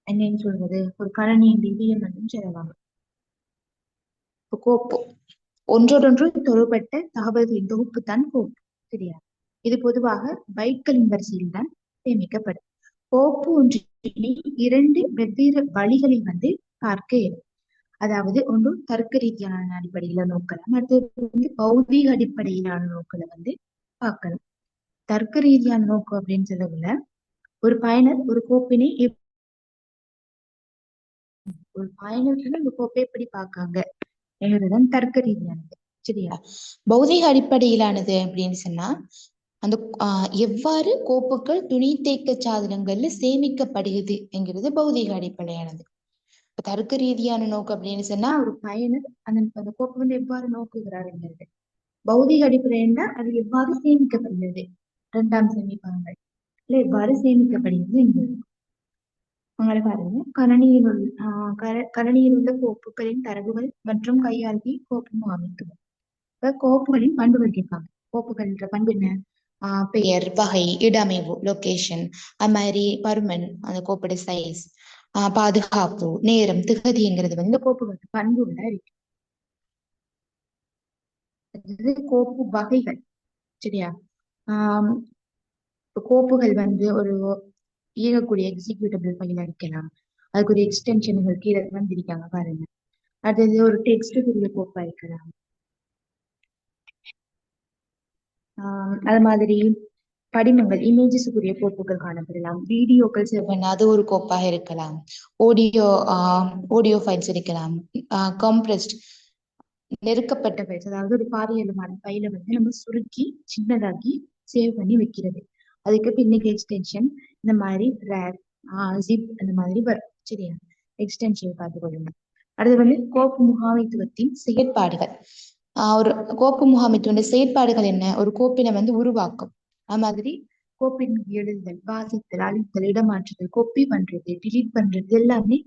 என்னன்னு சொல்றது, ஒரு கணினியின் இதயம் என்றும் சொல்லலாம். கோப்பு ஒன்றோடொன்று தொடர்பட்ட தகவல்களின் தொகுப்பு தான் கோப்பு. சரியா? இது பொதுவாக பைட்களின் வரிசையில் தான் சேமிக்கப்படும். கோப்பு ஒன்றினை 2 வெவ்வேறு வழிகளில் பார்க்க இயலும். அதாவது ஒன்று தர்க்க ரீதியான அடிப்படையில நோக்கலாம், அடுத்தது பௌதீக அடிப்படையிலான நோக்களை பார்க்கலாம். தர்க்க ரீதியான நோக்கம் அப்படின்னு சொல்லக்குள்ள ஒரு பயனர் ஒரு கோப்பினை அந்த கோப்பை எப்படி பார்க்காங்க என்பதுதான் தர்க்க ரீதியானது. சரியா? பௌதிக அடிப்படையிலானது அப்படின்னு சொன்னா அந்த எவ்வாறு கோப்புகள் துணி தேக்க சாதனங்கள்ல சேமிக்கப்படுகிறது என்கிறது பௌதிக அடிப்படையானது. தர்க்க ரீதியான நோக்கம் அப்படின்னு சொன்னா ஒரு பயனர் அந்த கோப்பை எவ்வாறு நோக்குகிறாருங்கிறது. பௌதிக அடிப்படைன்னா அது எவ்வாறு சேமிக்கப்படுகிறது, 2ஆம் சேமிப்பாங்கள் எவ்வாறு சேமிக்கப்படுகிறது என்பது. உங்களை பாருங்க, கணனியில் உள்ள கோப்புகளின் தரவுகள் மற்றும் கையாளுகை கோப்பு முகாமைத்துவம். இப்ப கோப்புகளின் பண்புகள் கேட்பாங்க. கோப்புகள்ன்ற பண்பு என்ன? பெயர், வகை, இடமைவு, லொகேஷன், அது மாதிரி பருமன், அந்த கோப்போட சைஸ், பாதுகாப்பு, நேரம், திகதிங்கிறது இந்த கோப்புகள் பண்புகளா இருக்கு. கோப்பு வகைகள். சரியா? கோப்புகள் ஒரு இயங்கக்கூடிய எக்ஸிக்யூட்டபிள் ஃபைலா இருக்கலாம், அதுக்கு ஒரு எக்ஸ்டென்ஷன்கள் கீழே வந்திருக்காங்க பாருங்க. அடுத்தது ஒரு டெக்ஸ்டுக்குரிய கோப்பா இருக்கலாம். அது மாதிரி படிமங்கள் இமேஜஸுக்குரிய கோப்புகள் காணப்படலாம். வீடியோக்கள் சேவ் பண்ண அது ஒரு கோப்பாக இருக்கலாம். ஆடியோ ஃபைல்ஸ் இருக்கலாம். கம்ப்ரெஸ்ட் நெருக்கப்பட்ட ஃபைல்ஸ், அதாவது ஒரு பாரியலுமான ஃபைலை நம்ம சுருக்கி சின்னதாக்கி சேவ் பண்ணி வைக்கிறது. அதுக்கு பின்னுக்கு எக்ஸ்டென்ஷன் இந்த மாதிரி ரேர், ஜிப் அந்த மாதிரி வரும். சரியா? எக்ஸ்டென்ஷன் பார்த்துக்கொள்ளுங்க. அடுத்து கோப்பு முகாமைத்துவத்தின் செயற்பாடுகள். ஒரு கோப்பு முகாமைத்துவ செயற்பாடுகள் என்ன? ஒரு கோப்பினை உருவாக்கும், அது மாதிரி கோப்பின் எழுதுதல், வாசித்தல், அழித்தல், இடமாற்றுதல், கோப்பி பண்றது, டிலீட் பண்றது எல்லாமே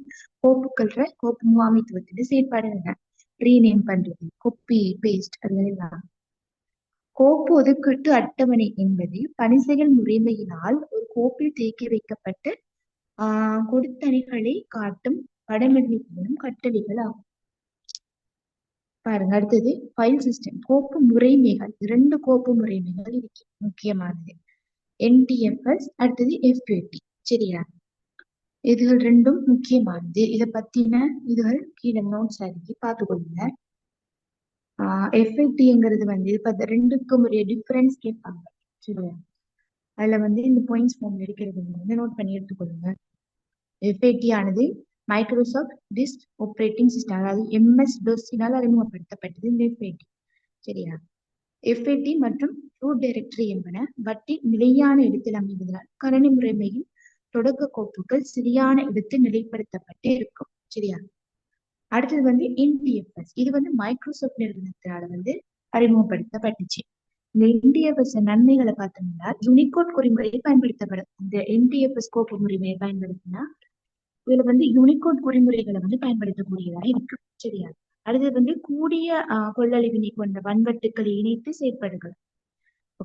கோப்பு முகாமைத்துவத்தின் செயற்பாடுகள். ரீநேம் பண்றது, கோப்பி பேஸ்ட், அதெல்லாம். கோப்பு ஒதுக்கீட்டு அட்டவணை என்பது பணிசெயல் முறைமையினால் ஒரு கோப்பில் தேக்கி வைக்கப்பட்டு கொடுத்தணிகளை காட்டும் படமெடுக்கும் கட்டளைகள் ஆகும். பாருங்க. அடுத்தது ஃபைல் சிஸ்டம். கோப்பு முறைமைகள் 2 கோப்பு முறைமைகள் இருக்கு, முக்கியமானது. NTFS, அடுத்தது FAT. சரியா? இதுகள் 2ம் முக்கியமானது. இதை பத்தின இதுகள் கீழே நோட்ஸ் அடிக்கி பார்த்துக்கொள்ளுங்க. FATங்கிறது இப்ப 2க்கும் ஒரு டிஃபரன்ஸ் கேட்பாங்க. சரியா? அதுல இந்த பாயிண்ட்ஸ் ஃபார்ம் இருக்கிறது நோட் பண்ணி எடுத்துக்கொள்ளுங்க. FAT ஆனது மைக்ரோசாஃப்ட் டிஸ்க் ஆப்ரேட்டிங் சிஸ்டம், அதாவது MS-DOS-னால் அறிமுகப்படுத்தப்பட்டது இந்த FAT. சரியா? FAT மற்றும் ரூட் டைரக்டரி என்பன வட்டி நிலையான இடத்தில் அமைவதனால் கணினி முறைமையில் தொடக்க கோப்புகள் சரியான இடத்தில் நிலைப்படுத்தப்பட்டு இருக்கும். சரியா? அடுத்தது NTFS. இது மைக்ரோசாஃப்ட் நிறுவனத்தினால அறிமுகப்படுத்தப்பட்டுச்சு. இந்த NTFS நன்மைகளை பார்த்தோம்னா யூனிகோட் குறிமுறையை பயன்படுத்தப்படும். இந்த NTFS கோப்பு முறைமையை பயன்படுத்தினா இதுல யூனிகோட் குறிமுறைகளை பயன்படுத்தக்கூடியதா இருக்கு. சரியா? அடுத்தது கூடிய கொள்ளளவினை கொண்ட வன்வட்டுக்களை இணைத்து செயற்படுகிறது.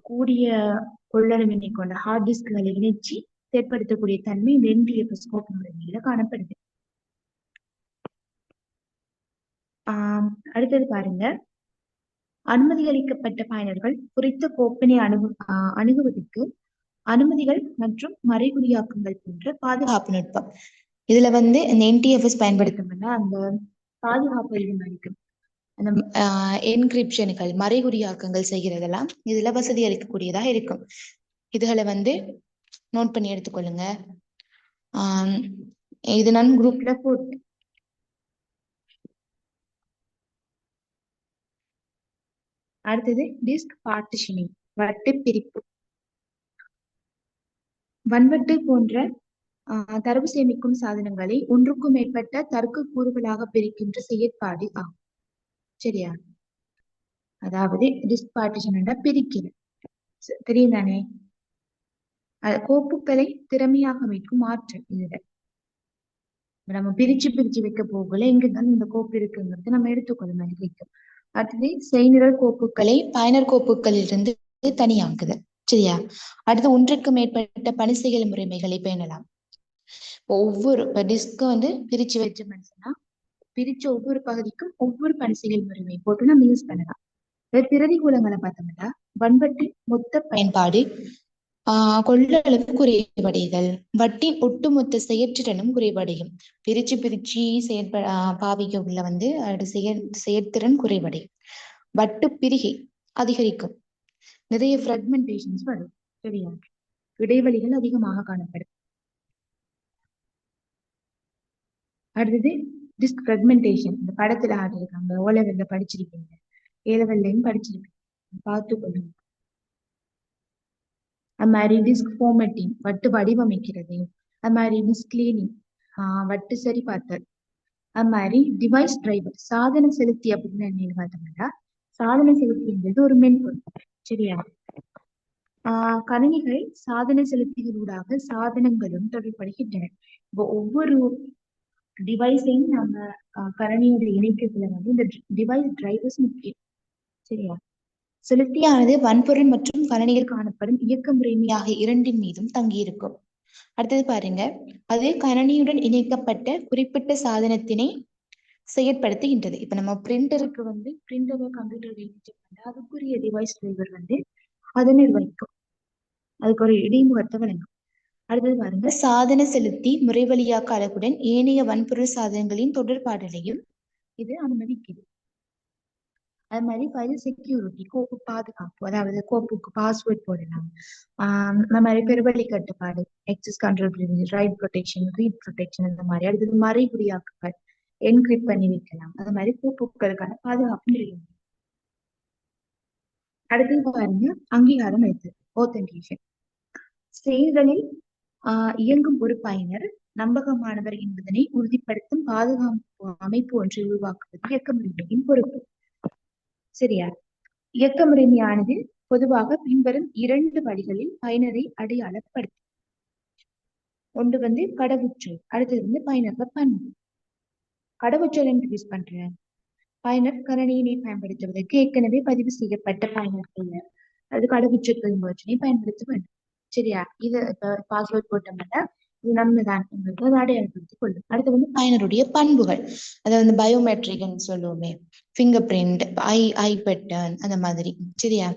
கூடிய கொள்ளளவினை கொண்ட ஹார்ட் டிஸ்க்களை இணைச்சு செயற்படுத்தக்கூடிய தன்மை இந்த NTFS கோப்பு முறைமையில காணப்படுது. அடுத்தது பாருங்க, அனுமதி அளிக்கப்பட்ட பயனர்கள் குறித்த கோப்பினை அணுகுவதற்கு அனுமதிகள் மற்றும் மறைகுறியாக்கங்கள் போன்ற பாதுகாப்பு நுட்பம். இதுல இந்த NTFS பயன்படுத்தப்பட்ட அந்த பாதுகாப்பு இருக்கும். அந்த என்கிரிப்ஷன்கள், மறைகுறியாக்கங்கள் செய்கிறதெல்லாம் இதுல வசதி அளிக்கக்கூடியதாக இருக்கும். இதுகளை நோட் பண்ணி எடுத்துக்கொள்ளுங்க. இது நான் குரூப்ல போட்டு. அடுத்தது டிஸ்க் பார்ட்டிஷனிங், வட்டு பிரிப்பு. வன்வட்டு போன்ற தரவு சேமிக்கும் சாதனங்களை ஒன்றுக்கும் மேற்பட்ட தர்க்க கூறுகளாக பிரிக்கின்ற செயற்பாடு ஆகும். சரியா? அதாவது டிஸ்க் பார்ட்டிஷன் பிரிக்கிறது. தெரியும் தானே? கோப்புகளை திறமையாக அமைக்கும் ஆற்றல். இதுல நம்ம பிரிச்சு வைக்க போகல எங்கதான் இந்த கோப்பு இருக்குங்கிறது நம்ம எடுத்துக்கொள்ள வைக்கும். அடுத்தது செய்நிரல் கோப்புகளை பயனர் கோப்புகளில் இருந்து தனியாக்குது. சரியா? அடுத்து ஒன்றுக்கு மேற்பட்ட பணி செயல் முறைமைகளை பேணலாம். ஒவ்வொரு டிஸ்க் பிரிச்சு வச்ச மனுஷனா பிரிச்ச ஒவ்வொரு பகுதிக்கும் ஒவ்வொரு பணி செயல் முறைமை போட்டு நம்ம யூஸ் பண்ணலாம். பிரதிகூலங்களை பார்த்தோம்னா வன்வட்டின் மொத்த பயன்பாடு கொள்ளளவு குறைவடைதல், வட்டின் ஒட்டுமொத்த செயற்திறனும் குறைவடையும். பிரிச்சு பாவிக்க உள்ள வந்து செயற்திறன் குறைவடையும். வட்டு பிரிகை அதிகரிக்கும், நிறைய ஃப்ராக்மெண்டேஷன்ஸ் வரும். சரியா, இடைவெளிகள் அதிகமாக காணப்படும். அடுத்தது டிஸ்க் ஃப்ராக்மெண்டேஷன். இந்த படத்துல ஆடிருக்காங்க, ஓ லெவல்ல படிச்சிருப்பீங்க, ஏ லெவல்லையும் படிச்சிருப்பீங்க, பார்த்துக்கொள்ளுங்க. அது மாதிரி டிஸ்க் ஃபார்மேட்டிங், வட்டு வடிவமைக்கிறது. அது மாதிரி டிஸ்க் கிளீனிங், வட்டு சரி பார்த்தல். அது மாதிரி டிவைஸ் டிரைவர், சாதன செலுத்தி அப்படின்னு என்ன பார்த்தோம்னா, சாதன செலுத்தின்றது ஒரு மென்பொருள். சரியா, கணினிகள் சாதன செலுத்திகளூடாக சாதனங்களும் தொடர்படுகின்றன. இப்போ ஒவ்வொரு டிவைஸையும் நம்ம கணினியோட இணைக்கிறதுல வந்து இந்த டிவைஸ் டிரைவர்ஸ் முக்கியம். சரியா, செலுத்தியானது வன்பொருள் மற்றும் கணினியில் காணப்படும் இயக்க முறைமையாக இரண்டின் மீதும் தங்கியிருக்கும். அடுத்தது பாருங்க, அது கணினியுடன் இணைக்கப்பட்ட குறிப்பிட்ட சாதனத்தினை செயற்படுத்துகின்றது. இப்ப நம்ம பிரிண்டருக்கு வந்து பிரிண்டரை கம்ப்யூட்டர் அதுக்குரிய டிவைஸ் டிரைவர் வந்து அதை நிர்வகிக்கும், அதுக்கு ஒரு இடைமுகத்தை வழங்கும். அடுத்தது பாருங்க, சாதன செலுத்தி முறைவழியாக்க அழகுடன் ஏனைய வன்பொருள் சாதனங்களின் தொடர்பாடலையும் இது அனுமதிக்குது. அது மாதிரி ஃபைல் செக்யூரிட்டி, கோப்பு பாதுகாப்பு, அதாவது கோப்புக்கு பாஸ்வேர்ட் போடலாம். அந்த மாதிரி பெருவழி கட்டுப்பாடு, access control privilege, write protection, read protection, அந்த மாதிரி. அடுத்தது மறைகுறியாக்குகள், என்கிரிப்ட் பண்ணி வைக்கலாம். அது மாதிரி கோப்புகளுக்கான பாதுகாப்பு நிலையம். அடுத்தது பாருங்க, அங்கீகாரம் அளித்தல், ஆத்தென்டிகேஷன். செயல்களில் இயங்கும் ஒரு பயனர் நம்பகமானவர் என்பதனை உறுதிப்படுத்தும் பாதுகாப்பு அமைப்பு ஒன்றை உருவாக்குவது இயக்க முறைமையின் பொறுப்பு. சரியா, இயக்க முறைமையானது பொதுவாக பின்வரும் 2 வழிகளில் பயனரை அடையாளப்படுத்தும். ஒன்று வந்து கடவுச்சொல், அடுத்தது வந்து பயனர் பண்பு. கடவுச்சொல் இன்ட்ரடியூஸ் பண்றேன். பயனர் கணினியினை பயன்படுத்துவதற்கு ஏற்கனவே பதிவு செய்யப்பட்ட பயனர்கள் அது கடவுச்சொற்கள் முறையினை பயன்படுத்த வேண்டும். சரியா, இது பாஸ்வேர்ட் போட்டோம்னா இது நம்மதான் என்பது அதை அடையாளப்படுத்திக் கொள்ளும். அடுத்து வந்து பயனருடைய பண்புகள், அதை வந்து பயோமெட்ரிக்னு சொல்லுவோமே, ஃபிங்கர் பிரிண்ட், ஐ பேட்டர்ன், அந்த மாதிரி. சரியா,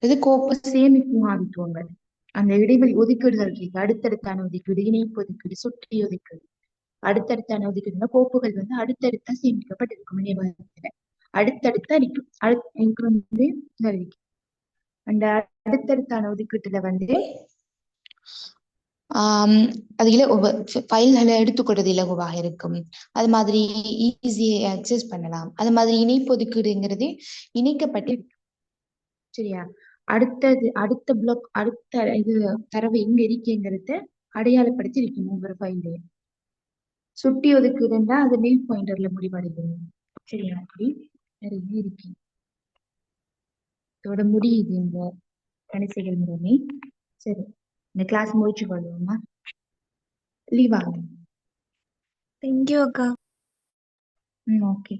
இது கோப்பு சேமிப்பு முகாமித்துவங்கள், அந்த இடைவெளி ஒதுக்கீடுகள் இருக்கு. அடுத்தடுத்தான ஒதுக்கீடு, இணைப்பு ஒதுக்கீடு, சுற்றி ஒதுக்கீடு. அடுத்தடுத்தான ஒதுக்கீடுனா கோப்புகள் வந்து அடுத்தடுத்தா சேமிக்கப்பட்டிருக்கும் நினைவகத்துல, அடுத்தடுத்தா இருக்கும். எனக்கு வந்து அந்த அடுத்தடுத்தான ஒதுக்கீட்டுல வந்து அது ஃபைல்களை எடுத்துக்கொள்றது இலகுவாக இருக்கும். அது மாதிரி ஈஸியா அக்சஸ் பண்ணலாம். அது மாதிரி இணைப்பு ஒதுக்கீடுங்கிறது இணைக்கப்பட்டு. சரியா, அடுத்த பிளாக், அடுத்த இது தரவு எங்க இருக்குங்கிறத அடையாளப்படுத்தி இருக்கணும் ஒவ்வொரு ஃபைல்லையும். சுட்டி ஒதுக்குதுன்னா அது நீல் பாயிண்டர்ல முடிவடைகிறது. சரியா, அப்படி நிறைய இருக்கு. இதோட முடியுது இந்த கணிசைகள் முறைமை. சரி, இந்த கிளாஸ் முடிச்சு கொள்வோமா? லீவ் ஆகும். தேங்க்யூ அக்கா. ஓகே.